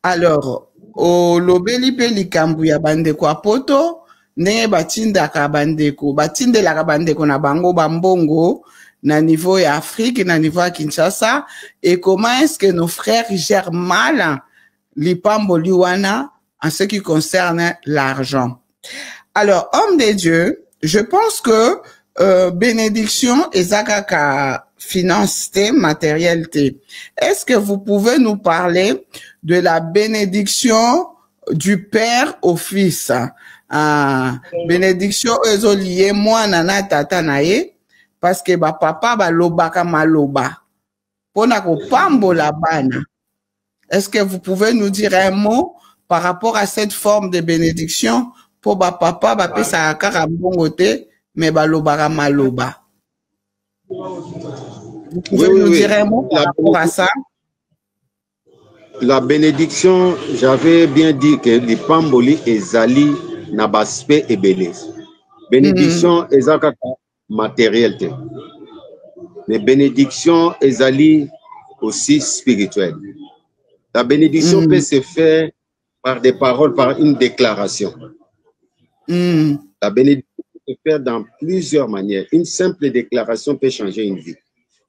Alors, au lobeli pe likambu ya bandeko apoto, ndenge batindaka bandeko, batindelaka bandeko na bango bambongo, na niveau ya Afrique, na niveau ya Kinshasa, et comment est-ce que nos frères gèrent mal lipambo liwana en ce qui concerne l'argent. Alors, homme de Dieu, je pense que bénédiction et zakaka finance matérialité. Est-ce que vous pouvez nous parler de la bénédiction du père au fils? Bénédiction ezolié moi nana tata nae parce que ba papa ba lobaka maloba pona ko pambola bana. Est-ce que vous pouvez nous dire un mot par rapport à cette forme de bénédiction pour ba papa ba pesa kaka bongote mais ba lobaka maloba? Vous pouvez nous dire un mot par rapport à ça? La bénédiction, j'avais bien dit que les pamboli et zali na baspe et belez. Bénédiction ezaka matérialité. Mais bénédiction ezali aussi spirituelle. La bénédiction peut se faire par des paroles, par une déclaration. La bénédiction peut se faire dans plusieurs manières. Une simple déclaration peut changer une vie.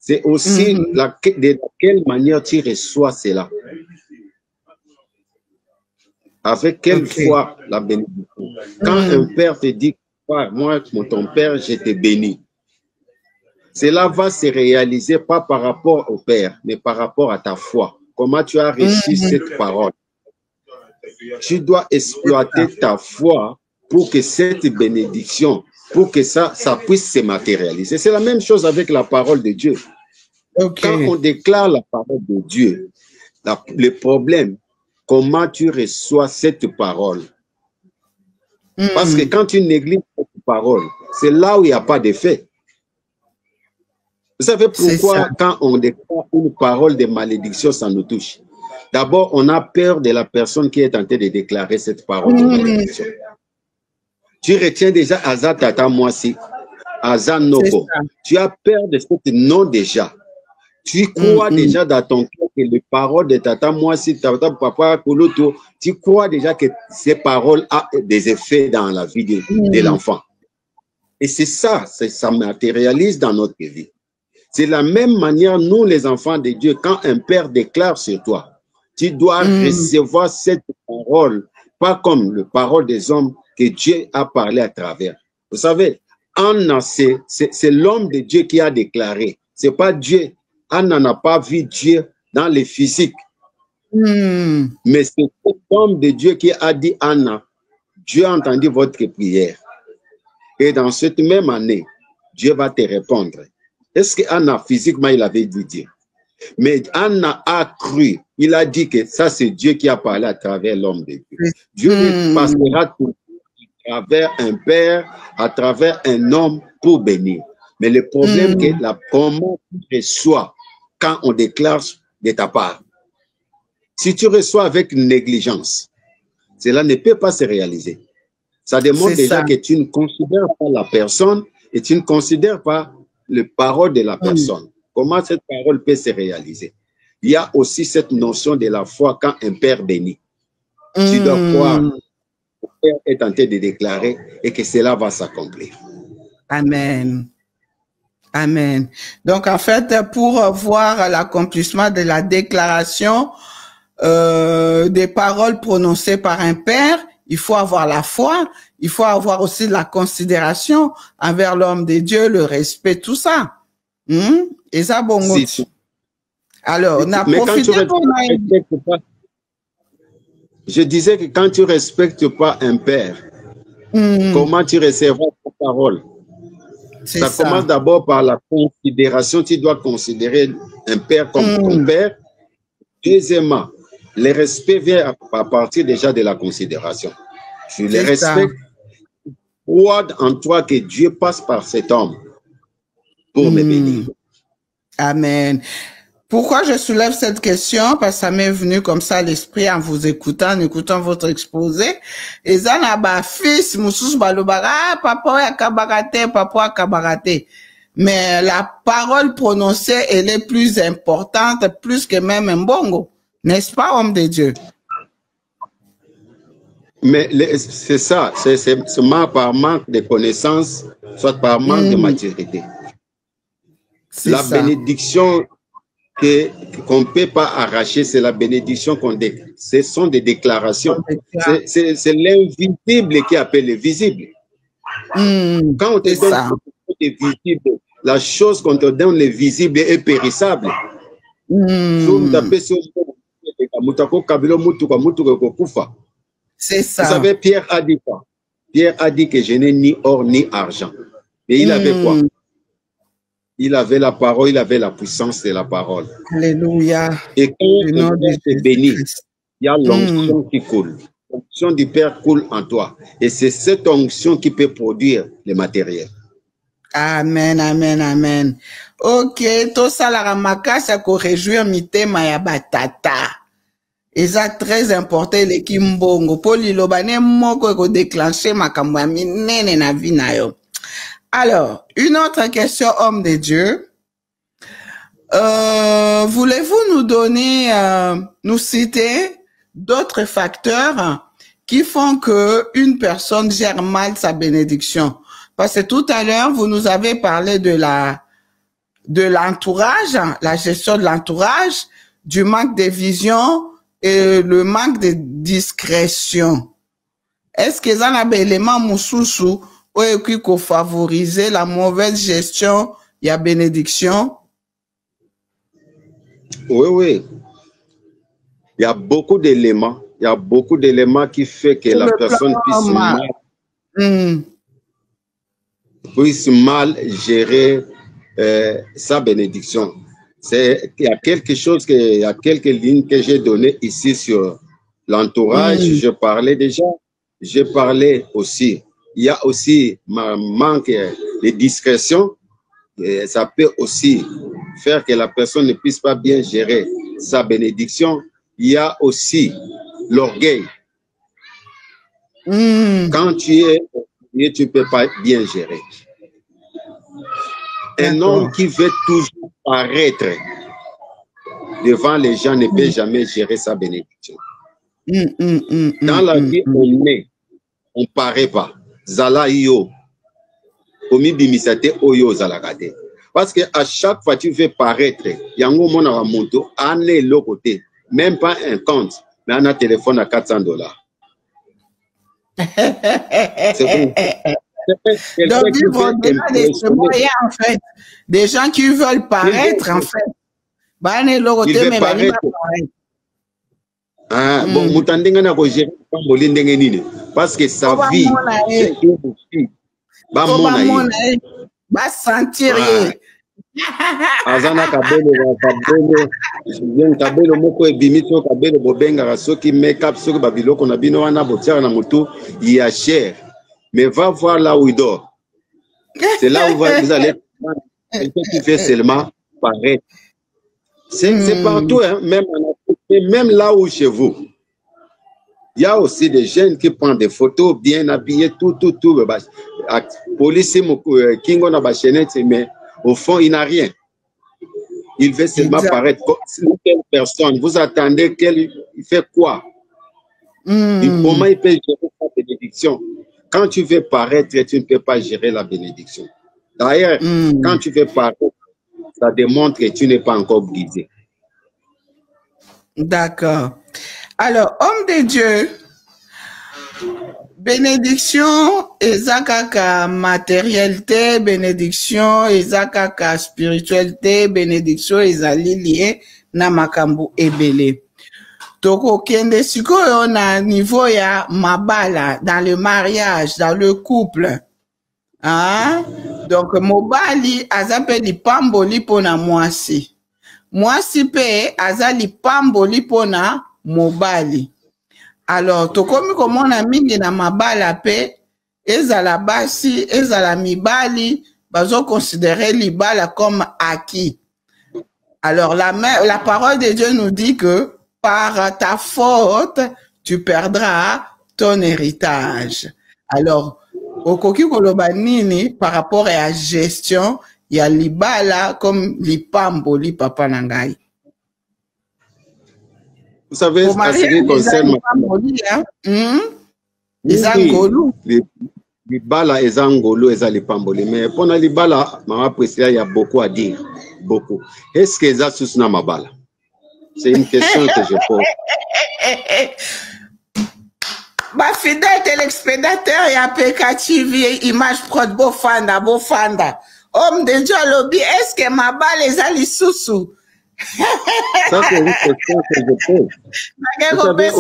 C'est aussi de quelle manière tu reçois cela. Avec quelle foi la bénédiction. Quand un père te dit, moi, ton père, je te bénis. Cela va se réaliser pas par rapport au père, mais par rapport à ta foi. Comment tu as reçu cette parole. Tu dois exploiter ta foi pour que cette bénédiction, pour que ça puisse se matérialiser. C'est la même chose avec la parole de Dieu. Quand on déclare la parole de Dieu, le problème, comment tu reçois cette parole. Parce que quand tu négliges cette parole, c'est là où il n'y a pas d'effet. Vous savez pourquoi quand on déclare une parole de malédiction, ça nous touche? D'abord, on a peur de la personne qui est en train de déclarer cette parole de malédiction. Tu retiens déjà Aza Tata Mwasi, Aza Noko. Tu as peur de ce nom déjà. Tu crois déjà dans ton cœur que les paroles de Tata Mwasi, Tata Papa Koloto, tu crois déjà que ces paroles ont des effets dans la vie de l'enfant. Et c'est ça, ça matérialise dans notre vie. C'est la même manière, nous les enfants de Dieu, quand un père déclare sur toi, tu dois recevoir cette parole, pas comme la parole des hommes que Dieu a parlé à travers. Vous savez, Anna, c'est l'homme de Dieu qui a déclaré. C'est pas Dieu. Anna n'a pas vu Dieu dans le physique. Mais c'est l'homme de Dieu qui a dit Anna, Dieu a entendu votre prière. Et dans cette même année, Dieu va te répondre. Est-ce que Anna, physiquement, il avait dit Dieu? Mais Anna a cru. Il a dit que ça, c'est Dieu qui a parlé à travers l'homme de Dieu. Dieu passera tout à travers un père, à travers un homme pour bénir. Mais le problème, c'est comment tu reçois quand on déclare de ta part. Si tu reçois avec négligence, cela ne peut pas se réaliser. Ça démontre déjà que tu ne considères pas la personne et tu ne considères pas les paroles de la personne. Comment cette parole peut se réaliser? Il y a aussi cette notion de la foi quand un père bénit. Tu dois croire que le père est en train de déclarer et que cela va s'accomplir. Amen. Amen. Donc, en fait, pour voir l'accomplissement de la déclaration des paroles prononcées par un père, il faut avoir la foi, il faut avoir aussi la considération envers l'homme de Dieu, le respect, tout ça. Et ça, bon. Alors, on a profité pour... Je disais que quand tu ne respectes pas un père, comment tu recevras ta parole? Ça commence d'abord par la considération. Tu dois considérer un père comme ton père. Deuxièmement, le respect vient à partir déjà de la considération. Tu le respectes. Crois en toi que Dieu passe par cet homme pour me bénir. Amen. Pourquoi je soulève cette question? Parce que ça m'est venu comme ça à l'esprit en vous écoutant, en écoutant votre exposé. Et ça, fils, moussous balobara, papa ya kabarate, papa ya kabarate. mais la parole prononcée, elle est plus importante, plus que même un bongo. N'est-ce pas, homme de Dieu? Mais c'est ça, c'est seulement par manque de connaissances, soit par manque de maturité. La bénédiction qu'on ne peut pas arracher, c'est la bénédiction ce sont des déclarations. C'est l'invisible qui appelle le visible. Quand on te donne le visible, la chose qu'on te donne le visible est périssable. C'est ça. Vous savez, Pierre a dit quoi? Pierre a dit que je n'ai ni or ni argent. Et il avait quoi? Il avait la parole, il avait la puissance de la parole. Alléluia. Et quand on est béni, il y a l'onction qui coule. L'onction du Père coule en toi. Et c'est cette onction qui peut produire le matériel. Amen, amen, amen. Ok, tout ça, la ramakasa ko réjouir mitema ya batata. Et ça, très important, l'équipe mbongo. Pour l'ilobane moko ko déclencher makambo ya minene na vie na yo. Alors, une autre question, homme de Dieu. Voulez-vous nous donner, nous citer d'autres facteurs qui font que une personne gère mal sa bénédiction? Parce que tout à l'heure, vous nous avez parlé de l'entourage, la gestion de l'entourage, du manque de vision et le manque de discrétion. Est-ce que ça n'a pas élément moussousou qui peut favoriser la mauvaise gestion de la bénédiction? Oui. Il y a beaucoup d'éléments. Il y a beaucoup d'éléments qui font que la personne puisse mal gérer sa bénédiction. Il y a quelque chose, il y a quelques lignes que j'ai données ici sur l'entourage. Je parlais déjà. Je parlais aussi. Il y a aussi un manque de discrétion. Et ça peut aussi faire que la personne ne puisse pas bien gérer sa bénédiction. Il y a aussi l'orgueil. Quand tu es orgueilleux, tu ne peux pas bien gérer. Un homme qui veut toujours paraître devant les gens ne peut jamais gérer sa bénédiction. Dans la vie, on est, on ne paraît pas. Zala yo. Omi bimisate oyo zalagate. Parce que à chaque fois tu veux paraître, yango mona wa monto, ane l'autre côté, même pas un compte, mais un téléphone à $400. Donc, ils vont des moyens, en fait. Des gens qui veulent paraître, en fait. Bah, ne l'autre côté, mais paraître. Ah, bon, mutandinga na ko gérer ndenge nini parce que sa vie va sentir azana kabelo moko ebimiso kabelo bobenga soki make up soki babiloko na bino wana botiara na motu ya cher mais va voir là où il dort. C'est là où vous allez tu fais seulement paraître. C'est partout, hein, même là où chez vous. Il y a aussi des jeunes qui prennent des photos bien habillés, tout. Police, Kingo na bachenette, mais au fond, il n'a rien. Il veut seulement paraître comme une personne. Vous attendez qu'il fait quoi? Comment il peut gérer sa bénédiction? Quand tu veux paraître, tu ne peux pas gérer la bénédiction. D'ailleurs, quand tu veux paraître, ça démontre que tu n'es pas encore guidé. D'accord. Alors, homme de Dieu, bénédiction, ezakaka matérialité, bénédiction, ezakaka spiritualité, bénédiction, ezali lié na makambu ebele. Toko kende sikoyo na niveau ya mabala, dans le mariage, dans le couple. Hein? Donc, mobali azape li pamboli pona mwasi. Mwasi pe azali pamboli pona mobali. Alors, tokomi komona mingi na mabala pe, ezala basi, ezala mibali, bazo considérer libala comme acquis. Alors, la parole de Dieu nous dit que par ta faute, tu perdras ton héritage. Alors, okoki koloba nini par rapport à la gestion il y a libala comme lipamboli papa nangai. Vous savez, en ce qui concerne libala ezangolo eza lipamboli, mais pour la libala, maman Priscilla, il y a beaucoup à dire, beaucoup. Est-ce que ça sous na mabala? C'est une question que je pose. Ma fidèle téléspectateur, il y a PK image prod bofanda. Homme de Dieu lobby, est-ce que ma balle est allée sous? Ça, c'est une question que je pose. Vous savez,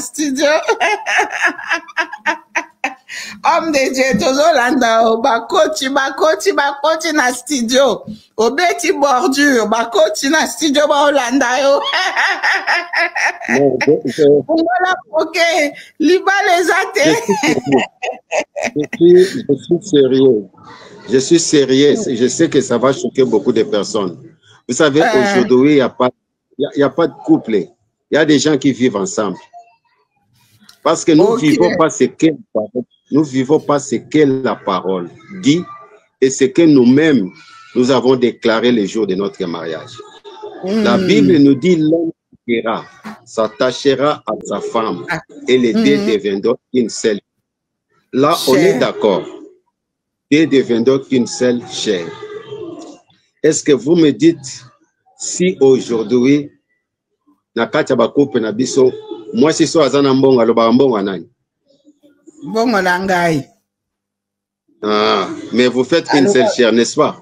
studio. Homme de Dieu, tozolanda bakoti na studio. Obeti bordure, bakoti na studio ba Olanda yo. Voilà, ok. Liba les athées. Je suis sérieux. Je suis sérieux. Je sais que ça va choquer beaucoup de personnes. Vous savez, aujourd'hui, il n'y a pas de couple. Il y a des gens qui vivent ensemble. Parce que nous vivons pas ce que nous vivons pas ce que la parole dit et ce que nous-mêmes nous avons déclaré le jour de notre mariage. La Bible nous dit l'homme s'attachera à sa femme et les deux deviendront une seule. Là, on est d'accord. Deux deviendront une seule chair. Est-ce que vous me dites si aujourd'hui nakati ba couple na biso moi si so azana mbonga lo ba mbonga nani? Bongo nangai. Ah, mais vous faites une seule chair, n'est-ce pas?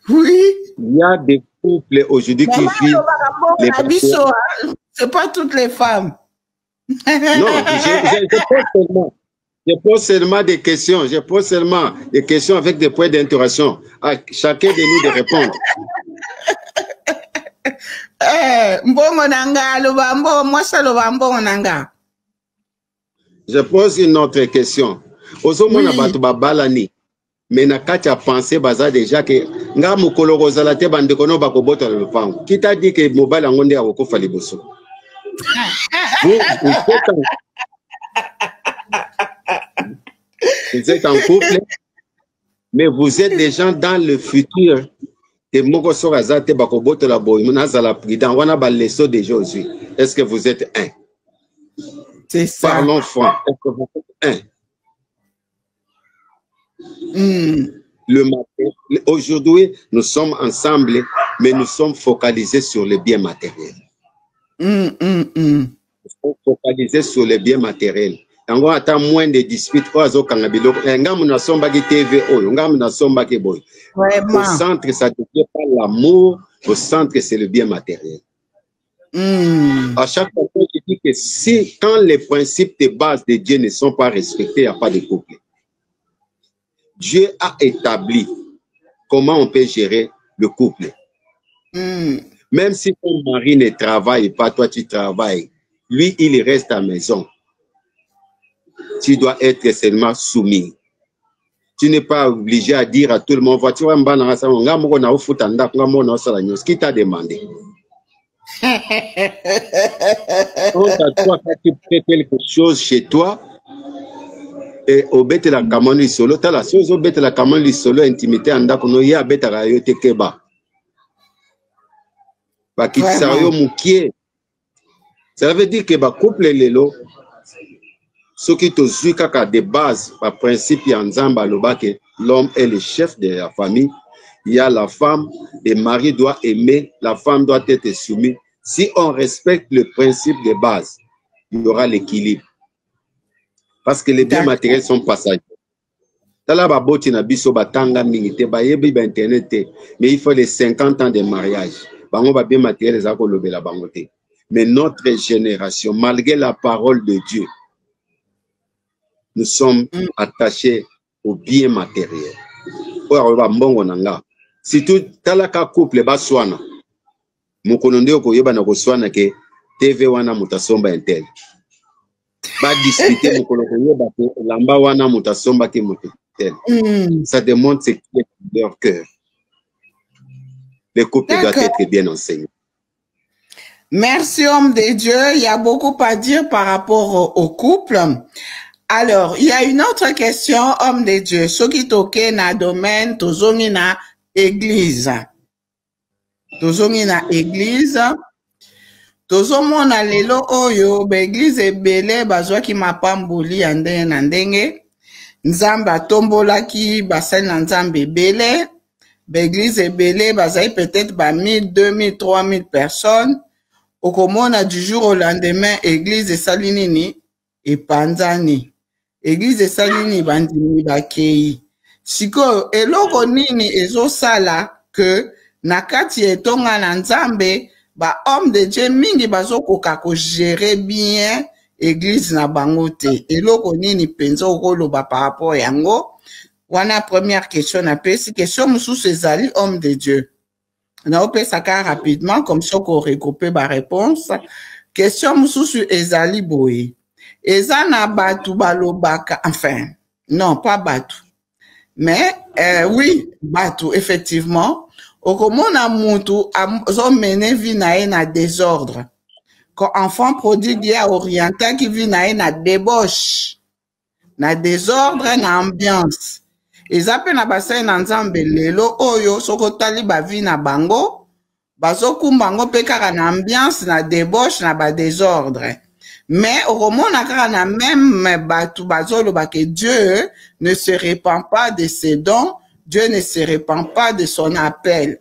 Oui. Il y a des couples aujourd'hui qui vivent. C'est pas toutes les femmes. Non, je pose seulement des questions. Je pose seulement des questions avec des points d'interrogation. À chacun de nous de répondre. Je pose une autre question. Ozomona batu babalani. Mais na kati a pensé baza déjà que nga mukolo kozala te bandeko no bakobota le pango. Qui t'a dit que mobile ngonde akokufa liboso? Vous êtes en couple, mais vous êtes des gens dans le futur. Et moko sorazate bakobota la boy munazala prudent wana ba leso déjà aujourd'hui. Est-ce que vous êtes un? C'est ça. Parlons franc. Est-ce que vous êtes un? Le matin, aujourd'hui, nous sommes ensemble, mais nous sommes focalisés sur les biens matériels. Nous sommes focalisés sur les biens matériels. On attend moins de disputes. Au centre, ça ne devient pas l'amour. Au centre, c'est le bien matériel. À chaque fois, je dis que si, quand les principes de base de Dieu ne sont pas respectés, il n'y a pas de couple. Dieu a établi comment on peut gérer le couple. Même si ton mari ne travaille pas, toi tu travailles, lui il reste à la maison. Tu dois être seulement soumis. Tu n'es pas obligé à dire à tout le monde, tu qui t'a demandé. Quand tu fais quelque chose chez toi, et au bête la camoni solo, t'as la chose au bête la camoni solo, intimité en dakono, ya bête à rayote keba. Bah, qui sérieux moukier. Ça veut dire que bah, couple lelo, ce qui te suit kaka de base, par principe, il y a un zamba que l'homme est le chef de la famille, il y a la femme, le mari doit aimer, la femme doit être soumise. Si on respecte le principe de base, il y aura l'équilibre. Parce que les biens matériels sont passagers. Mais il faut les 50 ans de mariage. Mais notre génération, malgré la parole de Dieu, nous sommes attachés aux biens matériels. Si tout talaka couple baswana, mukononde okoyeba na koswana ke TV wana mutasomba intel. Ba discuter mukononde ke lamba wana mutasomba ke mutel. Ça démontre ce qui est dans leur cœur. Le couple doit être bien enseigné. Merci, homme de Dieu. Il y a beaucoup à dire par rapport au couple. Alors, il y a une autre question, homme de Dieu. Ce qui toque na domaine, tozongi na église. Tozongi na église. Tozomona lelo oyo, ba église ebele, bazwaki mapamboli ya ndenge na ndenge. Nzambe atombolaki basali na nzambe ebele. Ba église ebele, bazali peut-être ba 1000, 2000, 3000 personnes. Okomona du jour au lendemain, église esali nini epanzani. Église esali nini bandimi bakei. Sikoyo eloko nini ezosala que na kati etonga na nzambe ba homme de Dieu mingi bazokoka ko gérer bien église na bango te. Eloko nini penza okoloba par rapport yango. Wana première question na pesi question mosusu ezali homme de Dieu. Na opesa ka rapidement comme ça qu'on regroupe ba réponse. Question mosusu ezali boye. Eza na batu balobaka, enfin, non, pas batu. Mais, oui, batu, effectivement. Okomona mutu zo mene vi na na désordre. Quand enfant prodigue ya oriental qui vit na débauche. Na désordre, na ambiance. Eza pe na basai na nzambe lelo oyo soko tali ba vi na bango. Bazokumba ngo pe kaka na ambiance, na débauche, na ba désordre. Mais au moment na na même batu bazolo ba que Dieu ne se répand pas de ses dons, Dieu ne se répand pas de son appel.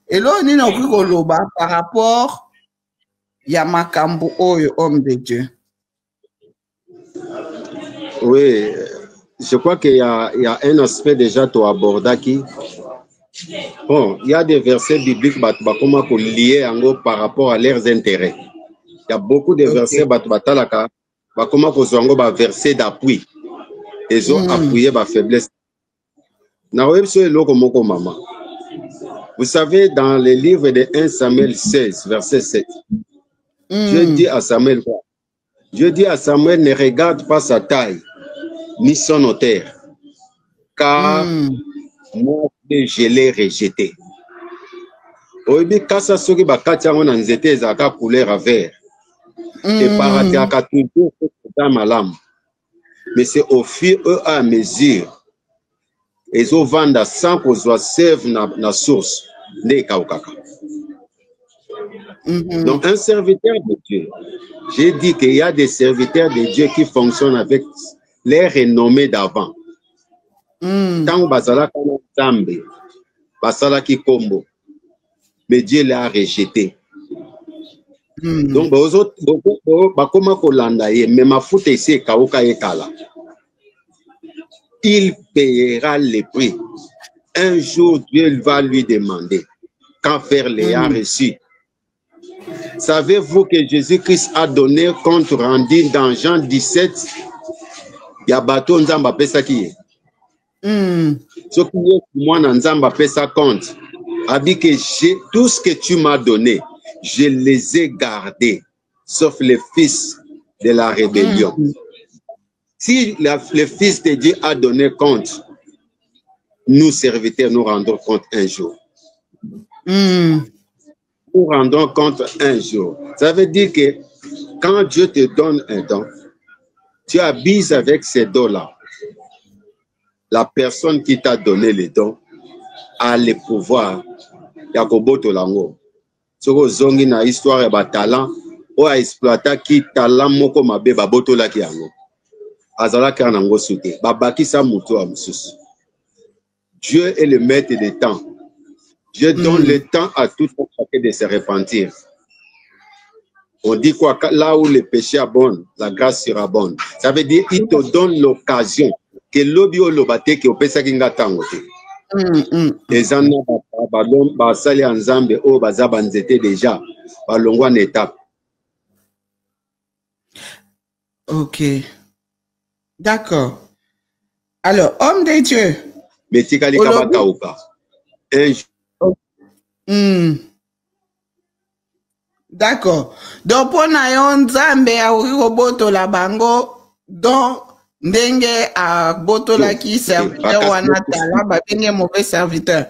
Et là on est koloba par rapport ya makambo oyo homme de Dieu. Oui, je crois qu'il y a un aspect déjà to abordaki. Bon, il y a des versets bibliques comment liés par rapport à leurs intérêts. Il y a beaucoup de versets batalaka comment kozwango ba verset d'appui. Ils ont appuyé ma faiblesse. Vous savez, dans le livre de 1 Samuel 16, verset 7, Dieu dit à Samuel, ne regarde pas sa taille, ni son hauteur, car moi, je l'ai rejeté. Oibi kasa soki bakati yango na nzete ezaka couleur à vert. Et paratiaka toujours dans ma lame. Mais c'est au fur et à mesure. Et au vanda sans qu'on soit serve na source. Donc un serviteur de Dieu. J'ai dit qu'il y a des serviteurs de Dieu qui fonctionnent avec les renommées d'avant. Tant basala kana Zambe, basala ki kombo. Mais Dieu l'a rejeté. Donc, il payera le prix. Un jour, Dieu va lui demander quand faire les a reçus. Savez-vous que Jésus-Christ a donné compte rendu dans Jean 17? Il y a bateau Nzamba pesa qui est. Ce qui est moi Nzamba pesa compte. A dit que tout ce que tu m'as donné, je les ai gardés, sauf le fils de la rébellion. Si le fils de Dieu a donné compte, nous serviteurs nous rendons compte un jour. Nous rendons compte un jour. Ça veut dire que quand Dieu te donne un don, tu abuses avec ces dons-là. La personne qui t'a donné les dons a le pouvoir. Yakoboto lango. Soko zongi na histoire ya talent o a exploiter ki talent moko mabe baboto la ki yango. Azala ka nango soute. Babaki sa muto a mususu. Dieu est le maître des temps. Dieu donne le temps à tout chacun de se repentir. On dit quoi? Là où le péché abonde, la grâce sera bonne. Ça veut dire qu'il te donne l'occasion que l'obi o lobate ki opesa kinga tango te. Ezana basali Nzambe o bazaba nzete déjà balongwa na étape. Ok. D'accord. Alors, homme de Dieu. Metikali kabaka uka. D'accord. Donc, pour na Nzambe a roboto la bango, donc ndenge a botola ki serviteur wana tala ba benge mauvais serviteur.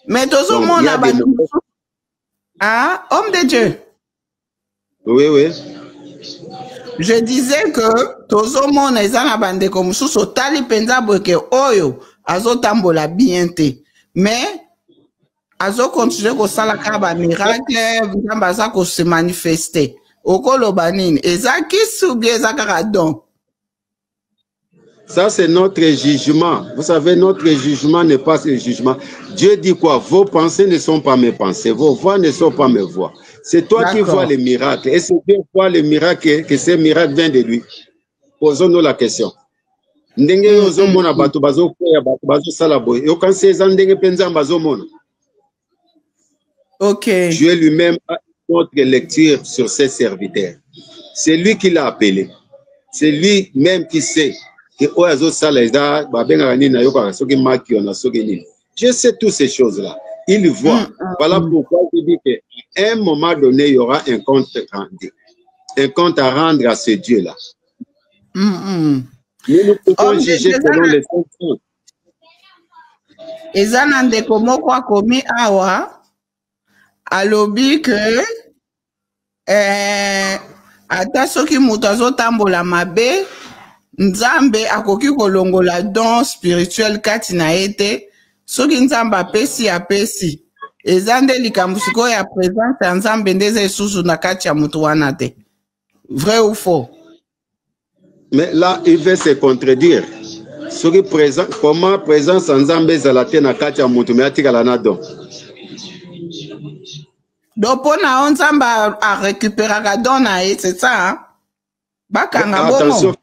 Mais tozo mona ba Ah, homme de Dieu. Oui, oui. Je disais que tozomona eza na bandeko mosusu otali penza boke oyo azotambola bien te. Mais azo continuer kosala kaka ba miracle, nzambe aza ko se manifester. Okoloba nini? Eza kisi ou bien eza kaka don? Ça, c'est notre jugement. Vous savez, notre jugement n'est pas ce jugement. Dieu dit quoi? Vos pensées ne sont pas mes pensées. Vos voix ne sont pas mes voix. C'est toi qui vois les miracles. Et c'est Dieu qui voit les miracles, que ces miracles viennent de lui. Posons-nous la question. Ndenge yozo mona bato bazo koya bato bazo sala boy. Yo kan seza ndenge penza bazo mona. OK. Dieu lui-même a notre lecture sur ses serviteurs. C'est lui qui l'a appelé. C'est lui-même qui sait. Je sais toutes ces choses-là. Il voit. Voilà pourquoi je dis qu'à un moment donné, il y aura un compte rendu. Un compte à rendre à ce Dieu-là. Nous pouvons juger selon les fonctions. Ezana ndeko moko akomi awa alobi que ata soki moto azotambola mabe Nzambe akoki kolongola don spirituel kati na ete soki Nzambe apesi eza nde likambo sikoyo ya présence ya Nzambe nde eza esusu na kati ya moto wana te. Vrai ou faux? Mais là, il veut se contredire. Soki présent, comment présence ya Nzambe ezala te na kati ya moto me atikala na don? Donc mpo na yo Nzambe arécupéraka don na ye, c'est ça, hein? Attention,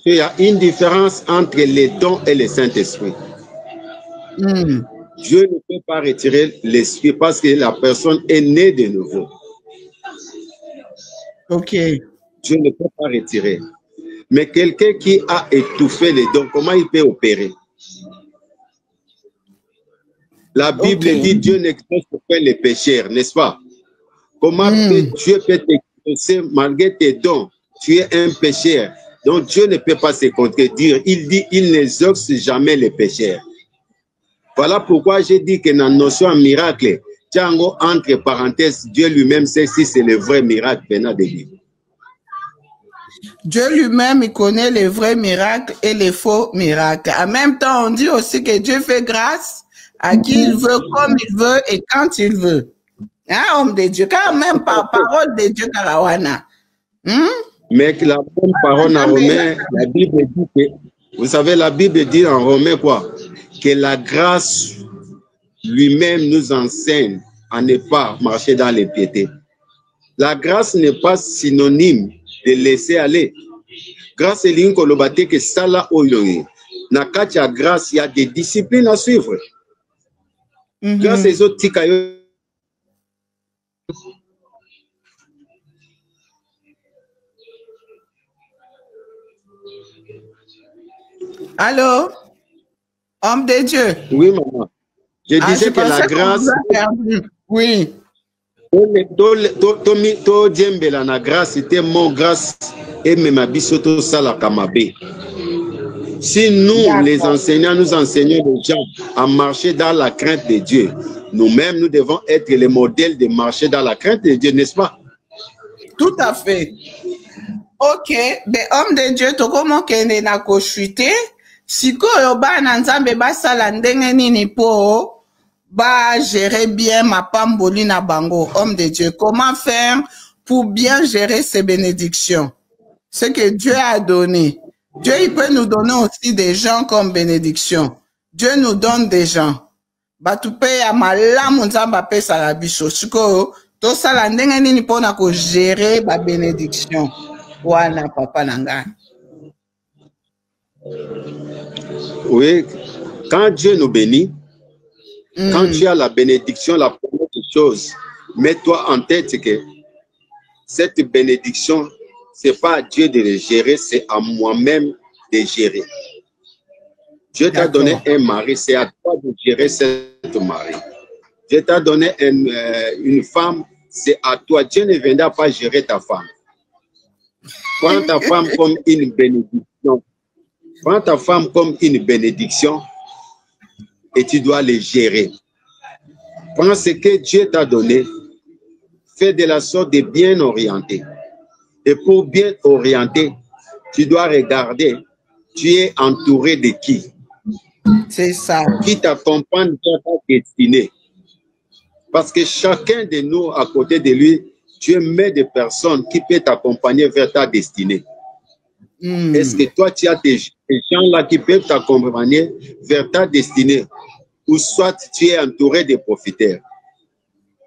il y a une différence entre les dons et le Saint-Esprit. Dieu ne peut pas retirer l'esprit parce que la personne est née de nouveau. OK. Dieu ne peut pas retirer. Mais quelqu'un qui a étouffé les dons, comment il peut opérer? La Bible dit Dieu n'expose pas les pécheurs, n'est-ce pas? Comment Dieu peut t'exaucer malgré tes dons? Tu es un pécheur. Donc Dieu ne peut pas se contredire. Il dit, il n'exauce jamais les pécheurs. Voilà pourquoi j'ai dit que dans la notion de miracle, Django, entre parenthèses, Dieu lui-même sait si c'est le vrai miracle venant de lui. Dieu lui-même, il connaît les vrais miracles et les faux miracles. En même temps, on dit aussi que Dieu fait grâce à qui il veut, comme il veut et quand il veut. Hein, homme de Dieu, quand même par parole de Dieu, Karawana. Mais la bonne parole en Romain, la Bible dit que, vous savez, la Bible dit en Romain quoi? Que la grâce lui-même nous enseigne à ne pas marcher dans l'impiété. La grâce n'est pas synonyme de laisser aller. Grâce est l'une kolobate que ça là oyoye. Na katia grâce, il y a des disciplines à suivre. Grâce aux autres tikayo. Allô? Homme de Dieu. Oui, maman. Je disais que la grâce. Oui. La grâce, c'était mon grâce et même abisoto salakamabe. Si nous, les enseignants, nous enseignons les gens à marcher dans la crainte de Dieu, nous-mêmes, nous devons être les modèles de marcher dans la crainte de Dieu, n'est-ce pas? Tout à fait. Ok, mais homme de Dieu, to comment kende na koshwite, sikoyo bana nzambe basala ndenge nini po ba gérer bien ma pamboli na bango. Homme de Dieu, comment faire pour bien gérer ces bénédictions? Ce que Dieu a donné. Dieu, il peut nous donner aussi des gens comme bénédiction. Dieu nous donne des gens. Batupe ya malamu nzamba pesa la biso. Sikoyo, to sala ndenge nini po na ko gérer ba bénédiction. Voilà, papa Nanga. Oui, quand Dieu nous bénit, quand tu as la bénédiction, la première chose, mets-toi en tête que cette bénédiction, ce n'est pas à Dieu de le gérer, c'est à moi-même de gérer. Dieu t'a donné un mari, c'est à toi de gérer cette mari. Dieu t'a donné une femme, c'est à toi. Dieu ne viendra pas gérer ta femme. Prends ta femme comme une bénédiction. Prends ta femme comme une bénédiction et tu dois les gérer. Prends ce que Dieu t'a donné fais de la sorte de bien orienter. Et pour bien orienter, tu dois regarder, tu es entouré de qui? C'est ça. Qui t'accompagne dans ta destinée. Parce que chacun de nous, à côté de lui, Dieu met des personnes qui peuvent t'accompagner vers ta destinée. Est-ce que toi, tu as des gens-là qui peuvent t'accompagner vers ta destinée? Ou soit tu es entouré de profiteurs.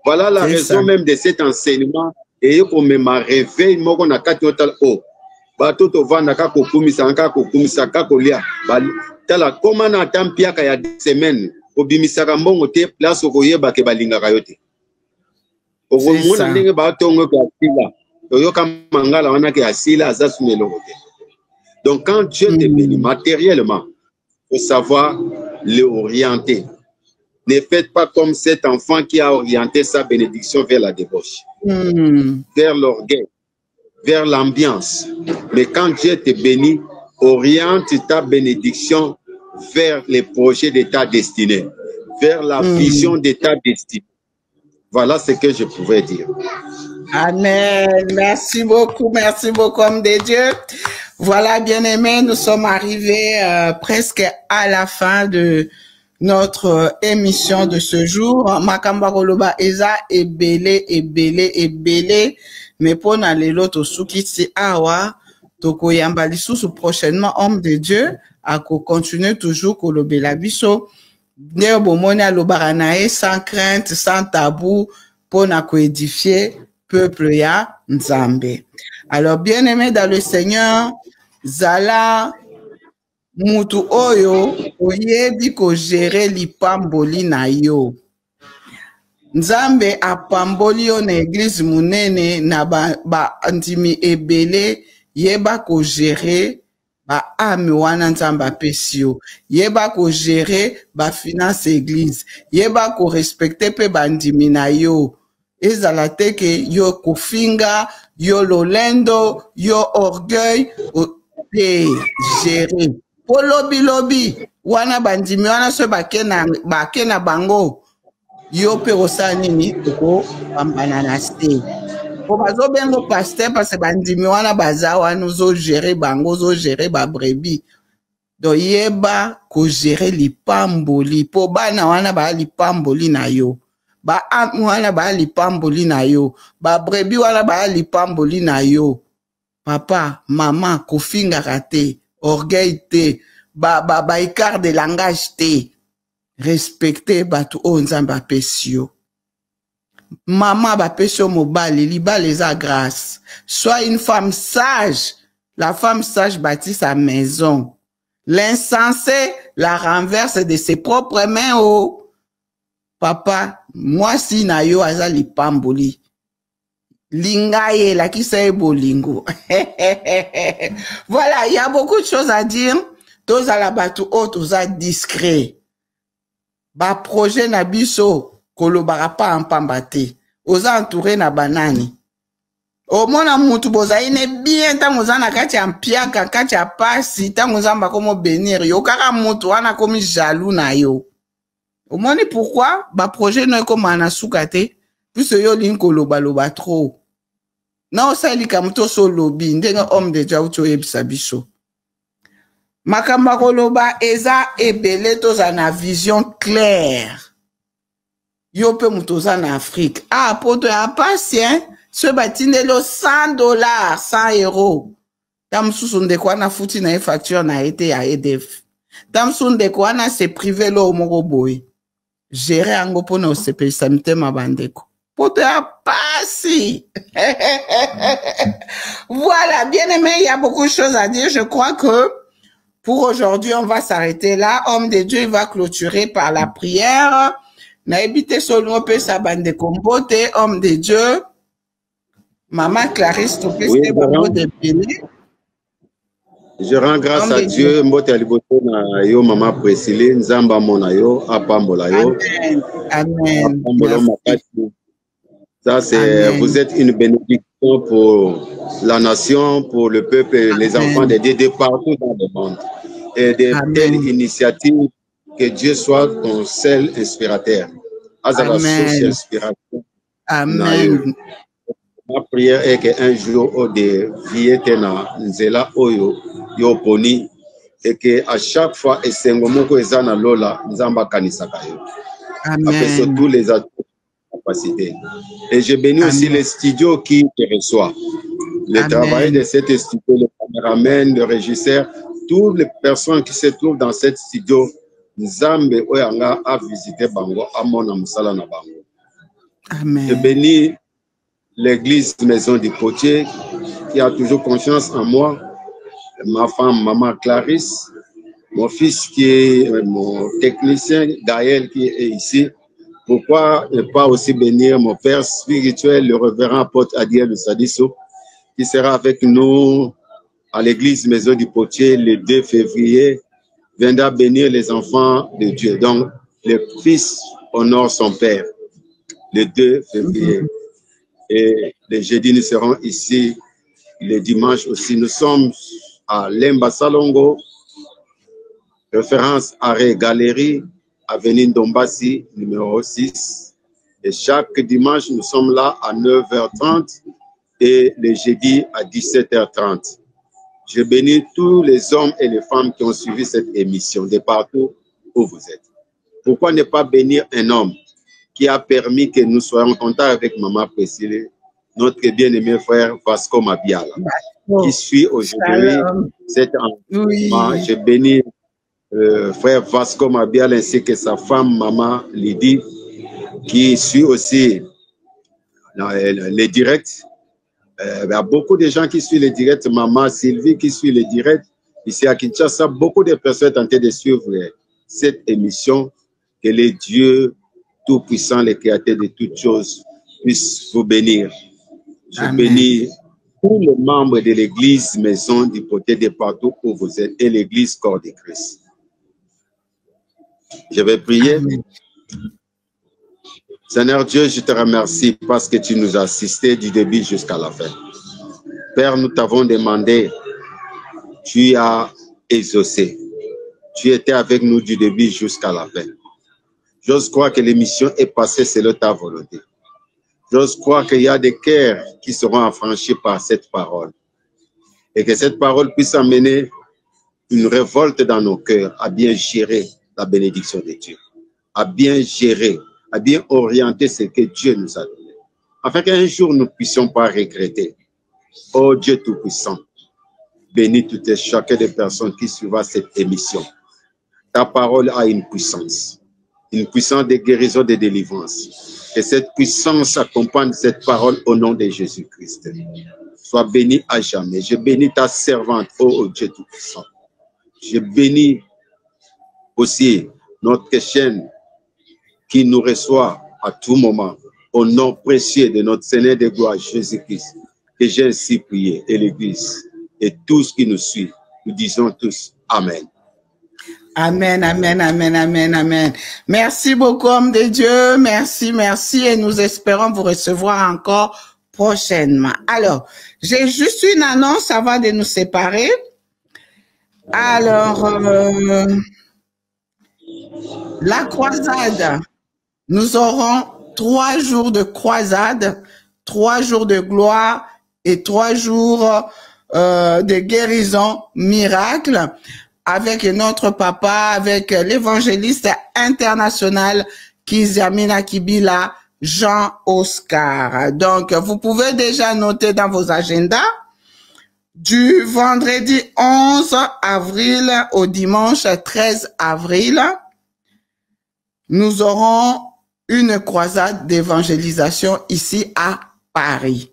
Voilà la raison même de cet enseignement. Et pour me réveiller, moi, on a quatre autres. Oh, batoto vanda kako kumisa kako kumisa kako lia. Tala comment na tampia kaya 10 semaines. Obimisa kambongo te place okoyeba ke balinga kayote. Okomona ndenge batongo ke asila. Oyoka mangala wana ke asila azasumelo te. Donc quand Dieu te bénit matériellement, il faut savoir l'orienter. Ne faites pas comme cet enfant qui a orienté sa bénédiction vers la débauche, vers l'orgueil, vers l'ambiance. Mais quand Dieu te bénit, oriente ta bénédiction vers les projets de ta destinée, vers la vision de ta destinée. Voilà ce que je pouvais dire. Amen. Merci beaucoup, homme de Dieu. Voilà, bien-aimés, nous sommes arrivés presque à la fin de notre émission de ce jour. Makamba Koloba Eza ebele. Mais pour n'aller l'autre soukiti awa, toko yamba lisusu prochainement homme de Dieu, à continuer toujours kolobela biso. Neo bomone alobaranae sans crainte, sans tabou, pour na édifier peuple ya Nzambe. Alors, bien-aimés dans le Seigneur, Zala mutu oyo oyebi ko gérer lipamboli na yo. Nzambe apamboli yo na église munene na ba ndimi ebele yeba ko gérer ba ame wana Nzambe apesi yo. Yeba ko gérer ba finance église. Yeba ko respecter pe ba ndimi na yo. Ezala teke yo kofinga, yo lolendo, yo orgueil, te gérer. Po lobi wana bandimi wana so bakena bango yo pe osa nini toko pambana na se. Po bazo bengo pasteur parce bandimi wana baza wana zo gérer bango, zo gérer ba brebis. Do yeba ko gérer lipamboli. Po bana wana ba lipamboli na yo. Ba am wana ba lipamboli na yo. Ba brebis wana ba lipamboli na yo. Papa, maman, kofinga rate, orgueil te, ba écart de langage te, respecter batu o Nzambe apesi yo. Maman bapesi yo mobali, libali eza grâce. Sois une femme sage. La femme sage bâtit sa maison. L'insensé la renverse de ses propres mains. Oh. Papa, moi si na yo aza lipamboli. Lingaye la qui sait bolingo. Voilà, il y a beaucoup de choses à dire. Tous à la bateau, tous à discret. Ba projet na biso, kolobara pa en pambate. Oza entouré na banani. O mona mutu boza ine bien ta mozana kati ampiaka kati apasi ta mozamba komo bénir yo kaka mutu wana komi jaloux na yo. O moni pourquoi ba projet no comme anasukate puisque yo linko loba trop. Non, ça il kamuto so lobby, ndenga homme de Dieu uto yebisa biso. Makamba koloba eza ebele toza na vision claire. Yo pe mutoza na Afrique. Ah, poto ya patient, ce batinelo $100, 100 euros. Tam susunde kwa na futi na facture na été ya EDF. Tam sunde kwa na se privé lo moko boy. Gérer ango pona osepe samite mabandeko. Voilà, bien aimé, il y a beaucoup de choses à dire. Je crois que pour aujourd'hui, on va s'arrêter là. Homme de Dieu, il va clôturer par la prière. Naibite solo pe sa bande kombote, homme de Dieu. Maman Clarisse, tu peux se voir de béni. Je rends grâce à Dieu. Mbote aliboto na yo maman Priscille, nzamba mona yo, apambola yo. Amen. Amen. Ça, c'est, vous êtes une bénédiction pour la nation, pour le peuple et les enfants de Dieu de partout dans le monde. Et de telles initiatives, que Dieu soit ton seul inspirateur. À la source d'inspiration. Amen. Ma prière est qu'un jour, au de Vietena, Nzela Oyo, Yoponi, et que à chaque fois, et c'est un Lola, Nzamba Kanisaka. Après surtout les capacités. Et je bénis aussi les studios qui te reçoivent. Le travail de cet studio, le caméraman, le régisseur, toutes les personnes qui se trouvent dans cet studio, Nzambe Oyanga a visité Bango, Amona Musala na Bango. Amen. Je bénis l'église Maison du Potier qui a toujours confiance en moi, ma femme, maman Clarisse, mon fils qui est mon technicien, Gaël qui est ici. Pourquoi ne pas aussi bénir mon père spirituel, le révérend apôtre Adiel Sadiso, qui sera avec nous à l'église Maison du Potier le 2 février, viendra bénir les enfants de Dieu. Donc, le fils honore son père le 2 février. Et le jeudi, nous serons ici. Le dimanche aussi, nous sommes à Lemba Salongo, référence Arrêt Galerie, avenue Dombassi, numéro 6. Et chaque dimanche, nous sommes là à 9h30 et le jeudi à 17h30. Je bénis tous les hommes et les femmes qui ont suivi cette émission de partout où vous êtes. Pourquoi ne pas bénir un homme qui a permis que nous soyons en contact avec Maman Priscille, notre bien-aimé frère Vasco Mabiala, qui suit aujourd'hui cet enseignement. Oui. Je bénis frère Vasco Mabiala ainsi que sa femme Maman Lydie, qui suit aussi les directs. Il y a beaucoup de gens qui suivent les directs. Maman Sylvie qui suit les directs. Ici à Kinshasa, beaucoup de personnes sont en train de suivre cette émission. Que les dieux tout-puissants, les créateurs de toutes choses, puissent vous bénir. Je bénis tous les membres de l'église Maison du Potier de partout où vous êtes et l'église Corps de Christ. Je vais prier. Amen. Seigneur Dieu, je te remercie parce que tu nous as assistés du début jusqu'à la fin. Père, nous t'avons demandé, tu as exaucé. Tu étais avec nous du début jusqu'à la fin. J'ose croire que l'émission est passée selon ta volonté. J'ose croire qu'il y a des cœurs qui seront affranchis par cette parole. Et que cette parole puisse amener une révolte dans nos cœurs à bien gérer la bénédiction de Dieu. À bien gérer, à bien orienter ce que Dieu nous a donné. Afin qu'un jour nous ne puissions pas regretter. Oh Dieu Tout-Puissant, bénis toutes et chacune des personnes qui suivent cette émission. Ta parole a une puissance de guérison, de délivrance. Que cette puissance accompagne cette parole au nom de Jésus-Christ. Sois béni à jamais. Je bénis ta servante, oh Dieu Tout-Puissant. Je bénis aussi notre chaîne qui nous reçoit à tout moment. Au nom précieux de notre Seigneur de gloire, Jésus-Christ, que j'ai ainsi prié, et l'Église, et tous qui nous suivent, nous disons tous Amen. Amen, amen, amen, amen, amen. Merci beaucoup, homme de Dieu. Merci, merci. Et nous espérons vous recevoir encore prochainement. Alors, j'ai juste une annonce avant de nous séparer. Alors, la croisade, nous aurons 3 jours de croisade, 3 jours de gloire et 3 jours de guérison miracle avec notre papa, avec l'évangéliste international Kizamina Kibila, Jean Oscar. Donc, vous pouvez déjà noter dans vos agendas du vendredi 11 avril au dimanche 13 avril, nous aurons une croisade d'évangélisation ici à Paris.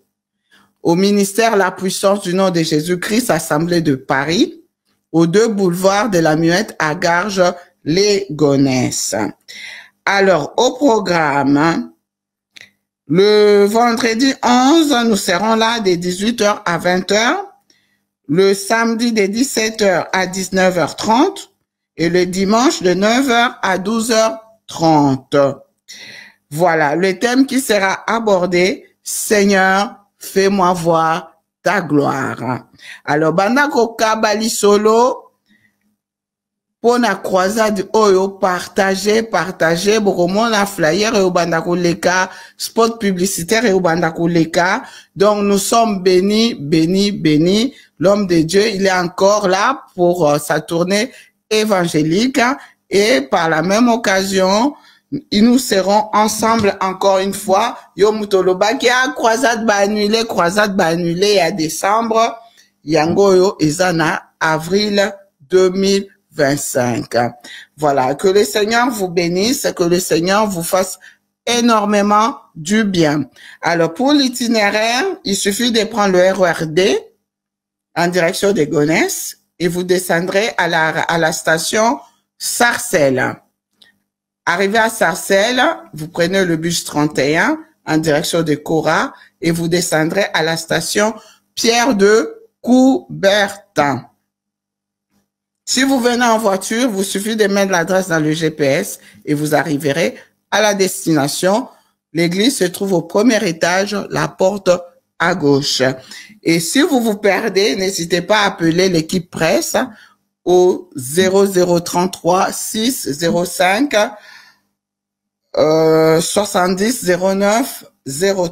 Au ministère La Puissance du nom de Jésus-Christ, Assemblée de Paris, aux 2 boulevards de la Muette à Garges-les-Gonesse. Alors, au programme, le vendredi 11, nous serons là de 18h à 20h, le samedi de 17h à 19h30 et le dimanche de 9h à 12h30. Voilà, le thème qui sera abordé, Seigneur, fais-moi voir ta gloire. Alors, Bandako Kabali Solo, pour la croisade oyo partager bokomona flyer et obanda koleka spot publicitaire et obanda koleka. Donc nous sommes bénis. L'homme de Dieu, il est encore là pour sa tournée évangélique et par la même occasion nous serons ensemble encore une fois. Yo mutoloba ki a croisade ba annulé à décembre. Yango yo ezana avril 2025. Voilà, que le Seigneur vous bénisse, que le Seigneur vous fasse énormément du bien. Alors pour l'itinéraire, il suffit de prendre le RERD en direction de Gonesse et vous descendrez à la station Sarcelles. Arrivé à Sarcelles, vous prenez le bus 31 en direction de Cora et vous descendrez à la station Pierre de Coubertin. Si vous venez en voiture, vous suffit de mettre l'adresse dans le GPS et vous arriverez à la destination. L'église se trouve au premier étage, la porte à gauche. Et si vous vous perdez, n'hésitez pas à appeler l'équipe presse au 0033 605 70 09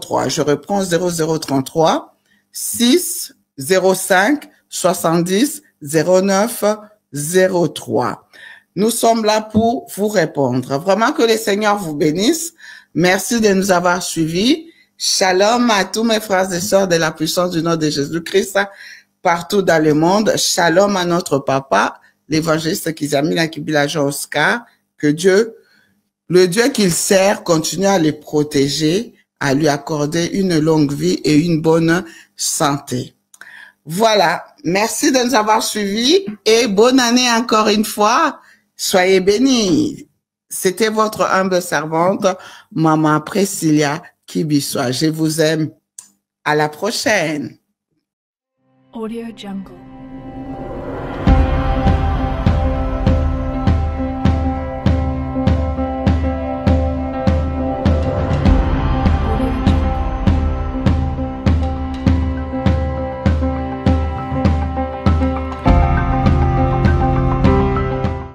03. Je reprends 0033 605 70 09 03. Nous sommes là pour vous répondre. Vraiment que le Seigneur vous bénisse. Merci de nous avoir suivis. Shalom à tous mes frères et sœurs de la puissance du nom de Jésus-Christ partout dans le monde. Shalom à notre papa, l'évangéliste Kizamila Kibila Jean Oscar. Que Dieu, le Dieu qu'il sert, continue à les protéger, à lui accorder une longue vie et une bonne santé. Voilà. Merci de nous avoir suivis et bonne année encore une fois. Soyez bénis. C'était votre humble servante, Maman Priscilla Kibiswa. Je vous aime. À la prochaine. Audio Jungle.